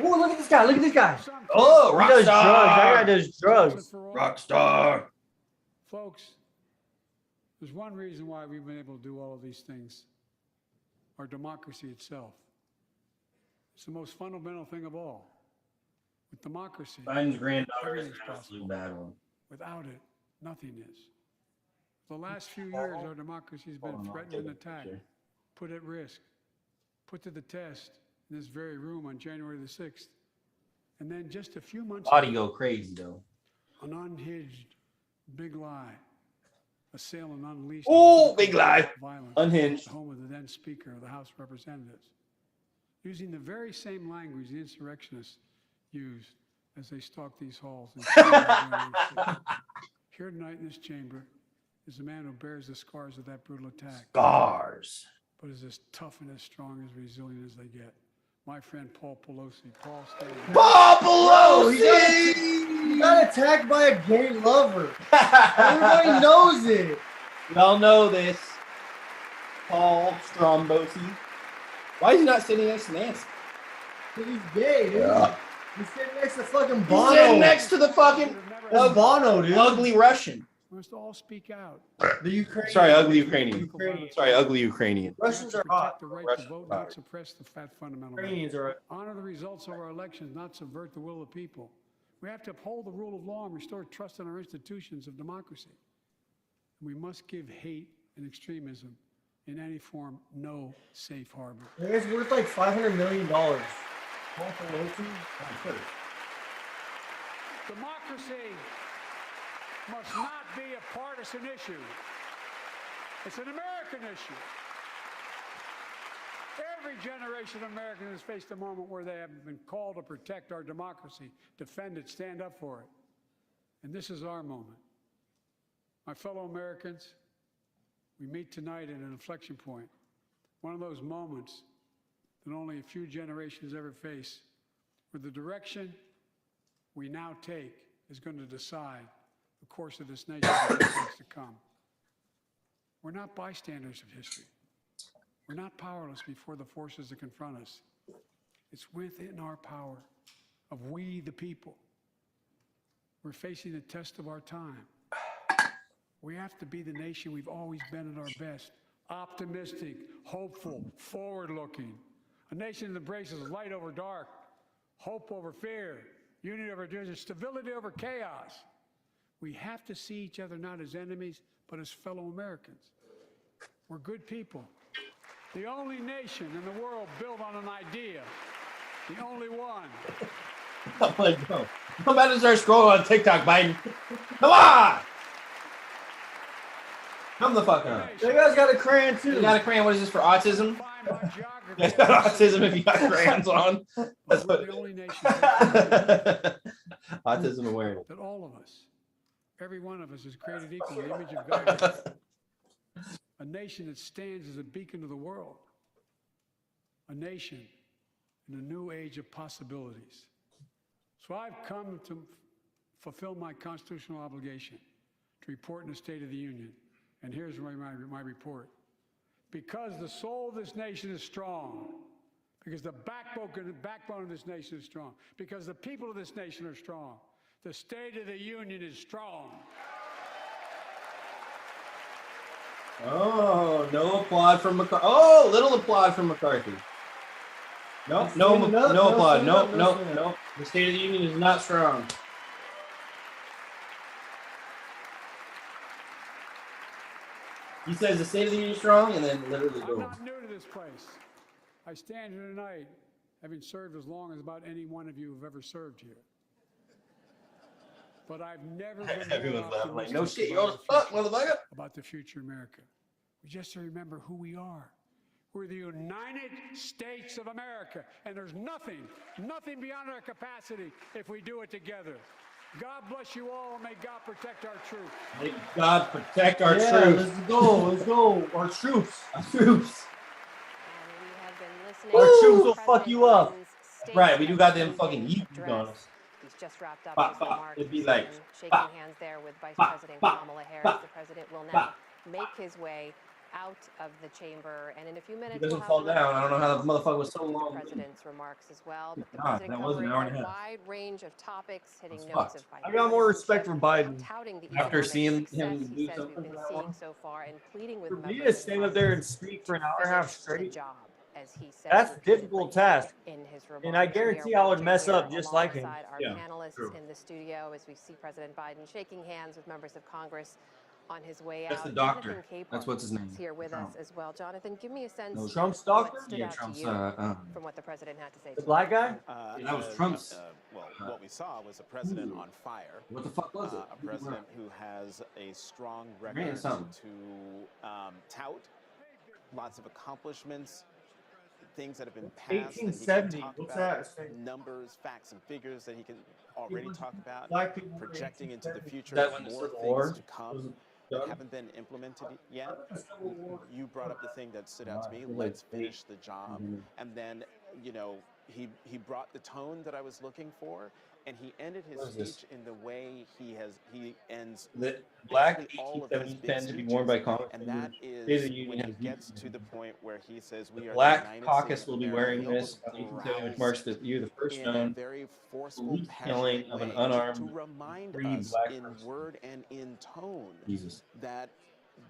Oh, look at this guy. Look at this guy. Oh, He rock does star. drugs. That guy does drugs. Rock star. Folks, there's one reason why we've been able to do all of these things. Our democracy itself. It's the most fundamental thing of all. With democracy, Biden's granddaughter is everything's an possible. absolute bad one. Without it, nothing is. The last few years, our democracy has been threatened and attacked, put at risk, put to the test in this very room on January the 6th. And then just a few months Body ago, go crazy though. an unhinged big lie, assailant unleashed Oh, big lie. violence, Unhinged. at the home of the then Speaker of the House of Representatives, using the very same language the insurrectionists used as they stalked these halls. Here tonight in this chamber is a man who bears the scars of that brutal attack, Scars. but is as tough and as strong, as resilient as they get. My friend Paul Pelosi. Paul, stand up. Paul Bro, Pelosi. he got attacked by a gay lover. Everybody knows it. We all know this. Paul Strombosi. Why is he not sitting next to Nancy? He's gay, dude. Yeah. He's sitting next to fucking He's Bono. sitting next to the fucking That's Bono, dude. ugly Russian. We must all speak out. The Ukrainian. Sorry, ugly Ukrainian. Ukrainian. Sorry, ugly Ukrainian. Russians We have are to hot. protect the right Russians to vote, are hot. not suppress the fat fundamental right. Ukrainians are. Honor the results of our elections, not subvert the will of the people. We have to uphold the rule of law and restore trust in our institutions of democracy. We must give hate and extremism in any form no safe harbor. It's worth like $500 million. Paul Democracy must not be a partisan issue. It's an American issue. Every generation of Americans has faced a moment where they have been called to protect our democracy, defend it, stand up for it. And this is our moment. My fellow Americans, we meet tonight at an inflection point, one of those moments that only a few generations ever face, where the direction we now take is going to decide the course of this nation for decades to come. We're not bystanders of history. We're not powerless before the forces that confront us. It's within our power of we the people. We're facing the test of our time. We have to be the nation we've always been at our best. Optimistic, hopeful, forward-looking. A nation that embraces light over dark, hope over fear, unity over division, stability over chaos. We have to see each other not as enemies, but as fellow Americans. We're good people. The only nation in the world built on an idea. The only one. I'm like, bro, I'm about to start scrolling on TikTok, Biden. Come on! Come the fuck on. You guys got a crayon too. You got a crayon? What is this, for autism? You guys got autism if you got crayons on. That's what. The only nation Autism awareness. that all of us, every one of us, is created equal in the image of God. A nation that stands as a beacon to the world. A nation in a new age of possibilities. So I've come to fulfill my constitutional obligation to report in the State of the Union. And here's my report. Because the soul of this nation is strong, because the backbone of this nation is strong, because the people of this nation are strong, the State of the Union is strong. Oh, no applaud from McCarthy. Oh, little applaud from McCarthy. No applaud. No. The State of the Union is not strong. He says the State of the Union is strong, and then literally I'm boom. not new to this place. I stand here tonight having served as long as about any one of you have ever served here. But I've never been more Everyone's laughing like, optimistic no shit, you about old as the fuck, future- motherfucker. about the future of America. We just have to remember who we are. We're the United States of America, and there's nothing beyond our capacity if we do it together. God bless you all, and may God protect our troops. May God protect our Yeah, troops. let's go. Our troops. And we have been listening Our to troops will President fuck you up. Biden's That's right, we do got them State fucking of the yeet Union on address. us. He's just wrapped up Bop, his bop. remarks It'd be like, and shaking bop, hands there with Vice bop, President bop, Kamala Harris. bop, The president will now bop. make his way out of the chamber, and in a few minutes He doesn't we'll have fall the down. I don't know how the rest motherfucker was so of the long. president's remarks as well. But the God, president that was an covering hour and a a half. wide range of topics, hitting That's notes fucked. of I got more respect for Biden. touting the After economic seeing success him he do says something we've been for that seeing long. so far, and pleading with For me to members of stand up there and Congress speak for an to hour and a half finish the straight, job, as he said that's a repeatedly difficult task. in his remarks. And I We are guarantee I would working mess here up just like him. alongside our Yeah, panelists true. in the studio as we see President Biden shaking hands with members of Congress on his way That's out. the doctor. Jonathan Capehart That's what's his name. is here with Trump. us as well. Jonathan, give me a sense No, of Trump's what doctor? stood Yeah, out Trump's, to you from what the president had to say The today. black guy? that was Trump's. What we saw was a president on fire. What the fuck was it? A president who has a strong Reading record something. to tout lots of accomplishments, things that have been passed. that he can 1870. talk What's about, that? numbers, facts, and figures that he can already talk about, Black people were projecting into the 1870. future That when the more Civil things War to come was that done? haven't been implemented yet. The Civil War. You brought up the thing that stood out to me. Like Let's eight. finish the job. Mhm. And then, he brought the tone that I was looking for, and he ended his What is this? speech in the way he ends The black basically all of his 1870s big pen to be worn by speeches. Congress. And that State of is the Union when he has gets used to the point where he says we The are Black the United Caucus States will of be America. wearing He this on almost 1870, which growls marks the year the first in a known very forceful, police passionate killing of an way unarmed to remind free us black in person. word and in tone Jesus. that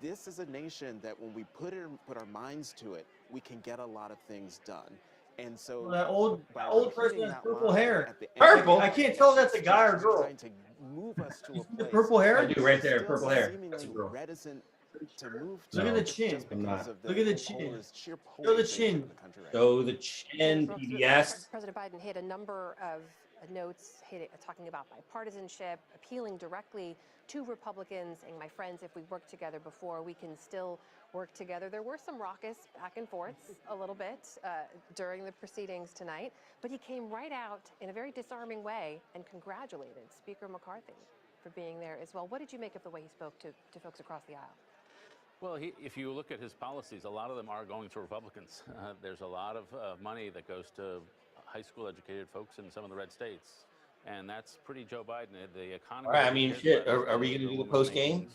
this is a nation that when we put our minds to it, we can get a lot of things done. And so Well, that old by person repeating has that purple line hair. at the end Purple? of I can't tell if that's a guy or he's girl. trying to move us to You a see the place purple hair? I do right there, still purple hair. seemingly That's a girl. reticent to move Look to at the just chin. because I'm not. of Look at the the chin. sheer Show the polarization chin. of the country right Show the chin, PBS. President Biden hit a number of notes talking about bipartisanship, appealing directly to Republicans, and my friends, if we work together before, we can still work together. There were some raucous back and forths a little bit during the proceedings tonight, but he came right out in a very disarming way and congratulated Speaker McCarthy for being there as well. What did you make of the way he spoke to folks across the aisle? Well, if you look at his policies, a lot of them are going to Republicans. There's a lot of money that goes to high school educated folks in some of the red states. And that's pretty Joe Biden. The economy. All right, I mean, shit. Are we going to do the post game?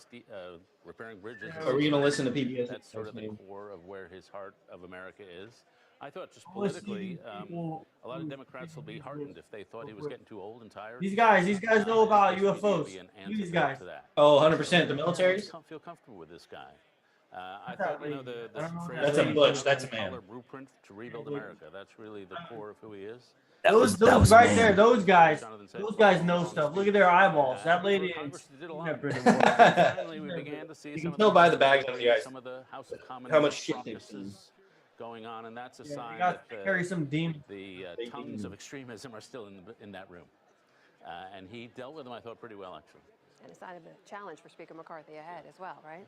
Repairing bridges. Are we going to listen to PBS? That's sort of the core of where his heart of America is. I thought just I wanna see politically, people a lot of who Democrats will be heartened if they thought he was getting too old and tired. These guys know about This would UFOs. be an Look at these antidote guys. to that. Oh, 100%. The I militaries? feel comfortable with this guy. I What's that thought, lady? the I don't know phrase That's a the butch, that's a color man. blueprint to rebuild America. That's really the core of who he is. Those right there, those guys know stuff. Look at their eyeballs. That lady ain't Congress did a lot. never been a Finally, we began to see You some can of tell the by the bags under the eyes some of the House of Commons how much shit they've seen. caucuses going on, and that's a Yeah, sign you got that to carry some demon. the tongues of extremism are still in that room. And he dealt with them, I thought, pretty well, actually. And a sign of a challenge for Speaker McCarthy ahead as well, right?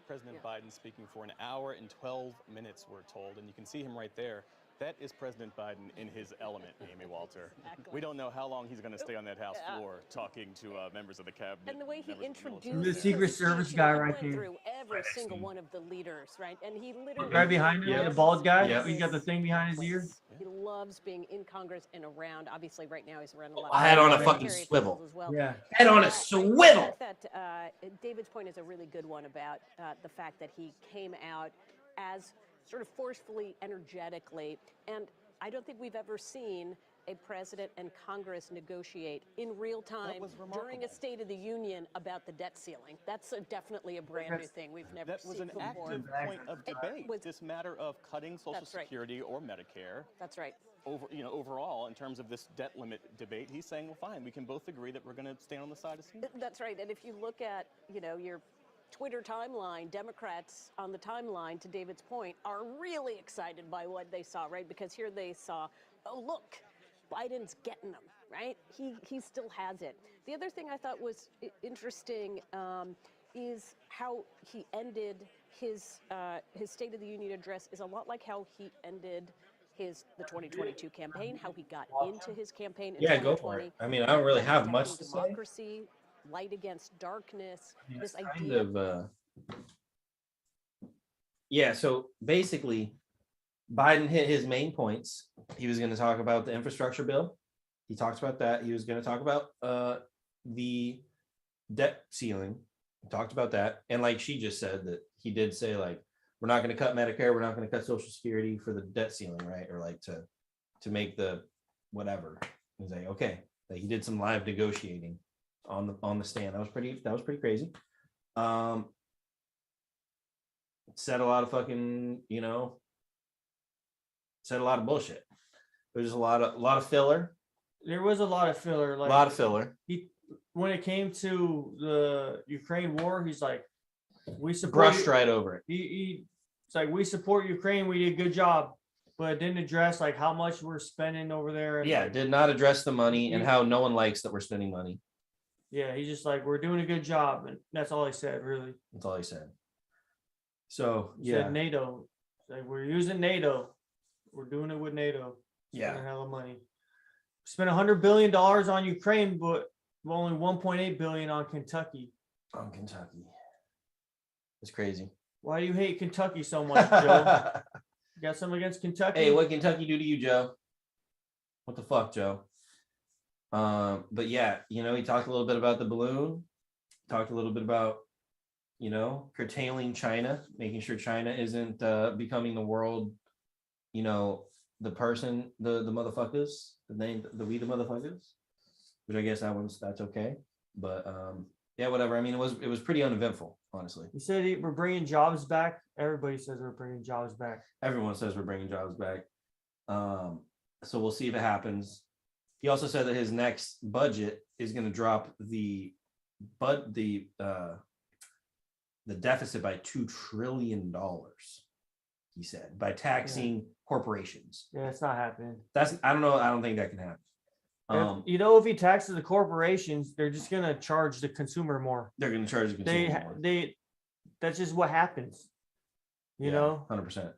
President Biden speaking for an hour and 12 minutes, we're told, and you can see him right there. That is President Biden in his element, Amy Walter. Exactly. We don't know how long he's going to stay on that House floor talking to members of the cabinet. And the way he members of the introduced military. The Secret his Service speech, guy he right went there. through every single one of the leaders, right? And he literally. Right behind him, Yeah. the bald guy. Yeah. He's got the thing behind his ear. He loves being in Congress and around. Obviously, right now he's around a lot. I had on a military fucking officials swivel. as well. Yeah. Head on a I swivel. think that David's point is a really good one about the fact that he came out as sort of forcefully, energetically, and I don't think we've ever seen a president and Congress negotiate in real time was during a remarkable. State of the Union about the debt ceiling. That's definitely a brand new thing we've never That was seen an before. active point of debate. was- This matter of cutting Social That's right. Security or Medicare. That's right. Overall, in terms of this debt limit debate, he's saying, well, fine, we can both agree that we're going to stand on the side of seniors. That's right. And if you look at, your Twitter timeline, Democrats on the timeline, to David's point, are really excited by what they saw, right? Because here they saw, oh, look, Biden's getting them, right? He still has it. The other thing I thought was interesting is how he ended his State of the Union address is a lot like how he ended the 2022 campaign, how he got into his campaign in 2020. Go for it. I mean, I don't really have much to say. Democracy, light against darkness, this Kind idea. of, yeah, so basically, Biden hit his main points. He was going to talk about the infrastructure bill. He talked about that. He was going to talk about the debt ceiling. He talked about that. And like she just said, that he did say, like, we're not going to cut Medicare. We're not going to cut Social Security for the debt ceiling, right? Or like to make the whatever. He's like, okay. Like he did some live negotiating on the stand. That was pretty crazy. Said a lot of fucking, said a lot of bullshit. There's a lot of filler. There was a lot of filler. Like A lot of filler. When it came to the Ukraine war, he's like, we support. Brushed right over it. It's like, we support Ukraine. We did a good job, but it didn't address like how much we're spending over there. And, Yeah, like, did not address the money and how no one likes that we're spending money. Yeah, he's just like, we're doing a good job, and that's all he said, really. That's all he said. So He said NATO. It's like, we're using NATO. We're doing it with NATO. Spending a hell of money. Spent $100 billion on Ukraine, but only 1.8 billion on Kentucky. On Kentucky. It's crazy. Why do you hate Kentucky so much, Joe? You got something against Kentucky? Hey, what Kentucky do to you, Joe? What the fuck, Joe? But yeah, he talked a little bit about the balloon, talked a little bit about, curtailing China, making sure China isn't becoming the world, the person, the motherfuckers, we the motherfuckers, which I guess that's okay. But yeah, whatever. I mean, it was pretty uneventful, honestly. He said we're bringing jobs back. Everybody says we're bringing jobs back. Everyone says we're bringing jobs back. So we'll see if it happens. He also said that his next budget is going to drop the deficit by $2 trillion. He said, by taxing corporations. Yeah, it's not happening. I don't know. I don't think that can happen. If he taxes the corporations, they're just gonna charge the consumer more. They're gonna charge the consumer more. That's just what happens. You know, 100%.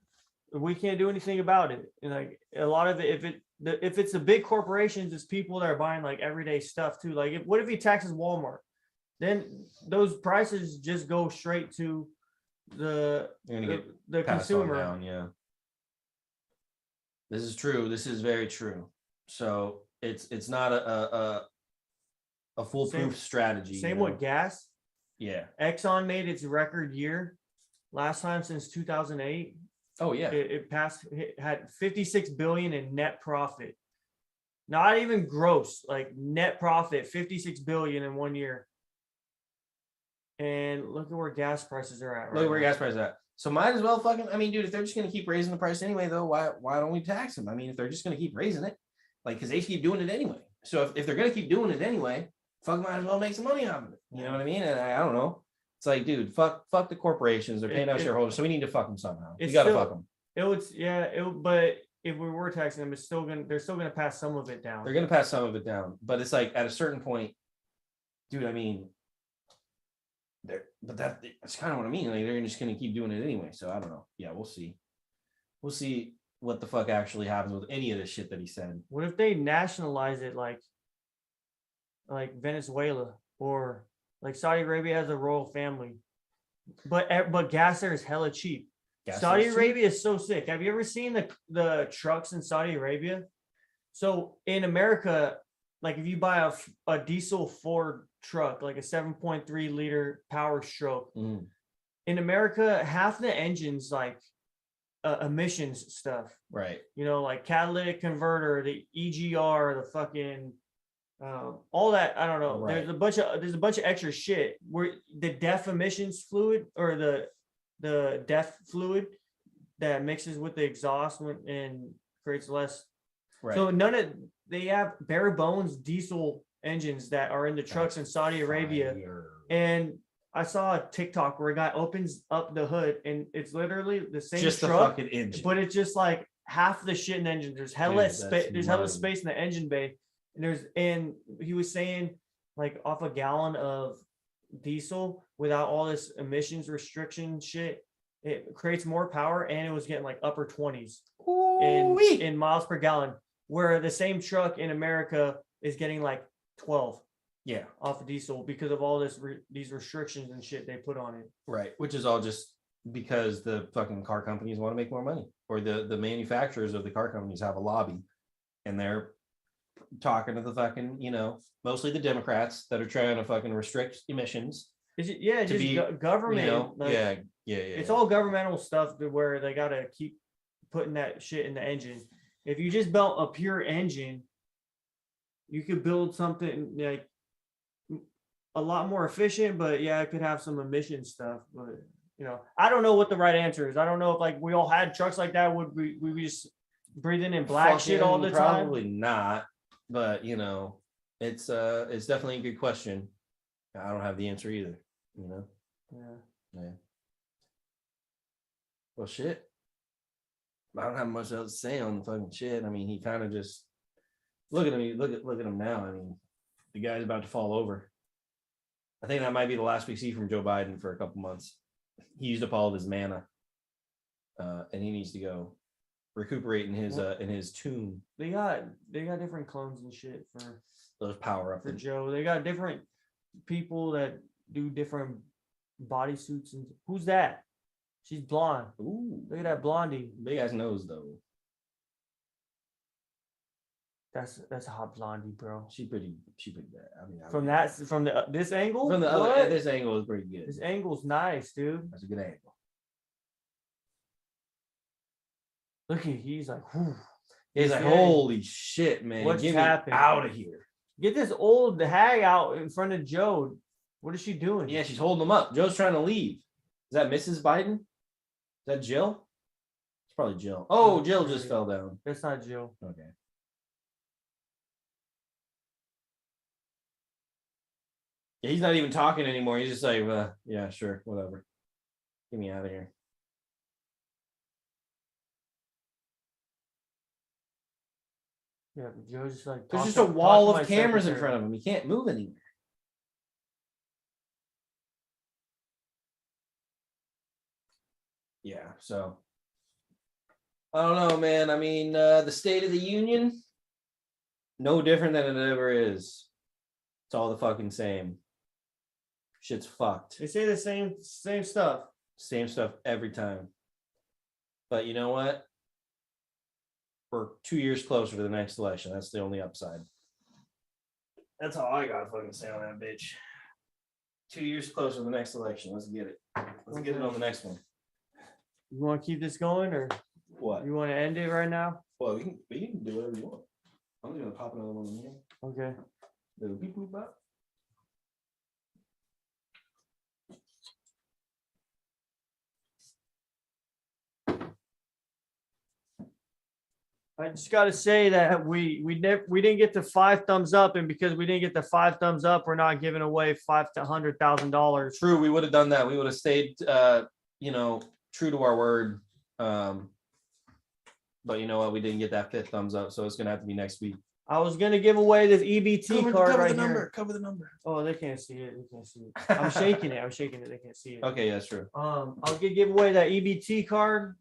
We can't do anything about it. And like a lot of it, if it's the big corporations, it's people that are buying like everyday stuff too. Like, what if he taxes Walmart? Then those prices just go straight to the consumer. Down, yeah. This is true. This is very true. So it's not a foolproof strategy. Same with gas. Yeah. Exxon made its record year last time since 2008. Oh yeah. It had 56 billion in net profit. Not even gross, like net profit, 56 billion in 1 year. And look at where gas prices are at. Look at where gas prices are at. So might as well fucking, I mean, dude, if they're just going to keep raising the price anyway, though, why don't we tax them? I mean, if they're just going to keep raising it, like, because they keep doing it anyway. So if they're going to keep doing it anyway, fuck, might as well make some money out of it. You know what I mean? And I don't know. It's like, dude, fuck the corporations. They're paying out shareholders, so we need to fuck them somehow. You got to fuck them. But if we were taxing them, they're still gonna pass some of it down. They're gonna pass some of it down, but it's like at a certain point, dude. I mean, that's kind of what I mean. Like, they're just gonna keep doing it anyway. So I don't know. Yeah, we'll see. We'll see what the fuck actually happens with any of this shit that he said. What if they nationalize it like Venezuela, or like Saudi Arabia has a royal family, but gas there is hella cheap. Saudi Arabia is so sick. Have you ever seen the trucks in Saudi Arabia? So in America, like if you buy a diesel Ford truck, like a 7.3 liter Power Stroke, in America, half the engine's like emissions stuff. Right. You know, like catalytic converter, the EGR, the fucking all that. I don't know. Right. There's a bunch of extra shit where the DEF emissions fluid, or the DEF fluid that mixes with the exhaust and creates less. Right. So they have bare bones diesel engines that are in the trucks in Saudi Arabia. And I saw a TikTok where a guy opens up the hood and it's literally the same just truck, the fucking engine. but it's just like half the shit in the engine. There's hella Dude, that's space. There's hella money. space in the engine bay. And he was saying like off a gallon of diesel without all this emissions restriction shit, it creates more power, and it was getting like upper 20s in miles per gallon, where the same truck in America is getting like 12. Yeah, off of diesel because of all these restrictions and shit they put on it. right. Which is all just because the fucking car companies want to make more money, or the manufacturers of the car companies have a lobby, and they're talking to the fucking, mostly the Democrats that are trying to fucking restrict emissions. Government. Yeah. It's all governmental stuff where they gotta keep putting that shit in the engine. If you just built a pure engine, you could build something like a lot more efficient, but yeah, it could have some emission stuff. But I don't know what the right answer is. I don't know if like we all had trucks like that, would we just breathing in black shit all the time? Probably not. But it's definitely a good question. I don't have the answer either. Yeah. Well, shit. I don't have much else to say on the fucking shit. I mean, he kind of just look at him. Look at him now. I mean, the guy's about to fall over. I think that might be the last we see from Joe Biden for a couple months. He used up all of his mana, and he needs to go recuperate in his tomb. They got different clones and shit for those power up for Joe. They got different people that do different bodysuits. And who's that? She's blonde. Ooh, look at that blondie. Big ass nose though. That's a hot blondie, bro. She pretty bad. I mean, from this angle. From the other, this angle is pretty good. This angle's nice, dude. That's a good angle. Look, he's like, whew. He's like, holy shit, man! What's Get happening? me out of here! Get this old hag out in front of Joe. What is she doing? Yeah, she's holding him up. Joe's trying to leave. Is that Mrs. Biden? Is that Jill? It's probably Jill. Oh, Jill just fell down. That's not Jill. Okay. Yeah, he's not even talking anymore. He's just like, yeah, sure, whatever. Get me out of here. Yeah, Joe's just like. There's just a wall of cameras in front of him. He can't move anywhere. Yeah, so I don't know, man. I mean, the State of the Union, no different than it ever is. It's all the fucking same. Shit's fucked. They say the same stuff. Same stuff every time. But you know what? We're 2 years closer to the next election. That's the only upside. That's all I got to fucking say on that bitch. 2 years closer to the next election. Let's get it. Let's get it on the next one. You want to keep this going, or what? You want to end it right now? Well, we can do whatever you want. I'm gonna pop another one in here. Okay. Little beep boop bop. I just got to say that we didn't get the 5 thumbs up, and because we didn't get the 5 thumbs up, we're not giving away $500,000. True, we would have done that. We would have stayed, true to our word. But you know what? We didn't get that 5th thumbs up, so it's gonna have to be next week. I was gonna give away this EBT card right here. Cover the number. Oh, they can't see it. They can't see it. I'm shaking it. They can't see it. Okay, that's true. I'll give away that EBT card,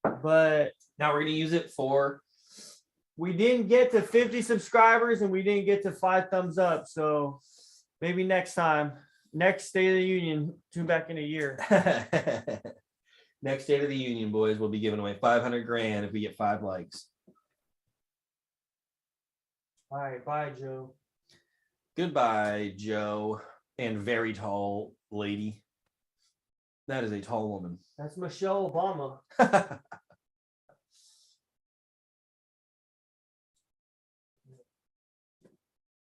but now we're gonna use it for. We didn't get to 50 subscribers, and we didn't get to 5 thumbs up. So maybe next time, next State of the Union, tune back in a year. Next State of the Union, boys, we'll be giving away $500,000 if we get 5 likes. All right, bye, Joe. Goodbye, Joe, and very tall lady. That is a tall woman. That's Michelle Obama.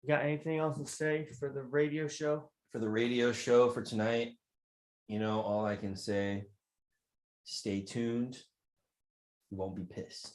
You got anything else to say for the radio show? For the radio show for tonight, all I can say, stay tuned. You won't be pissed.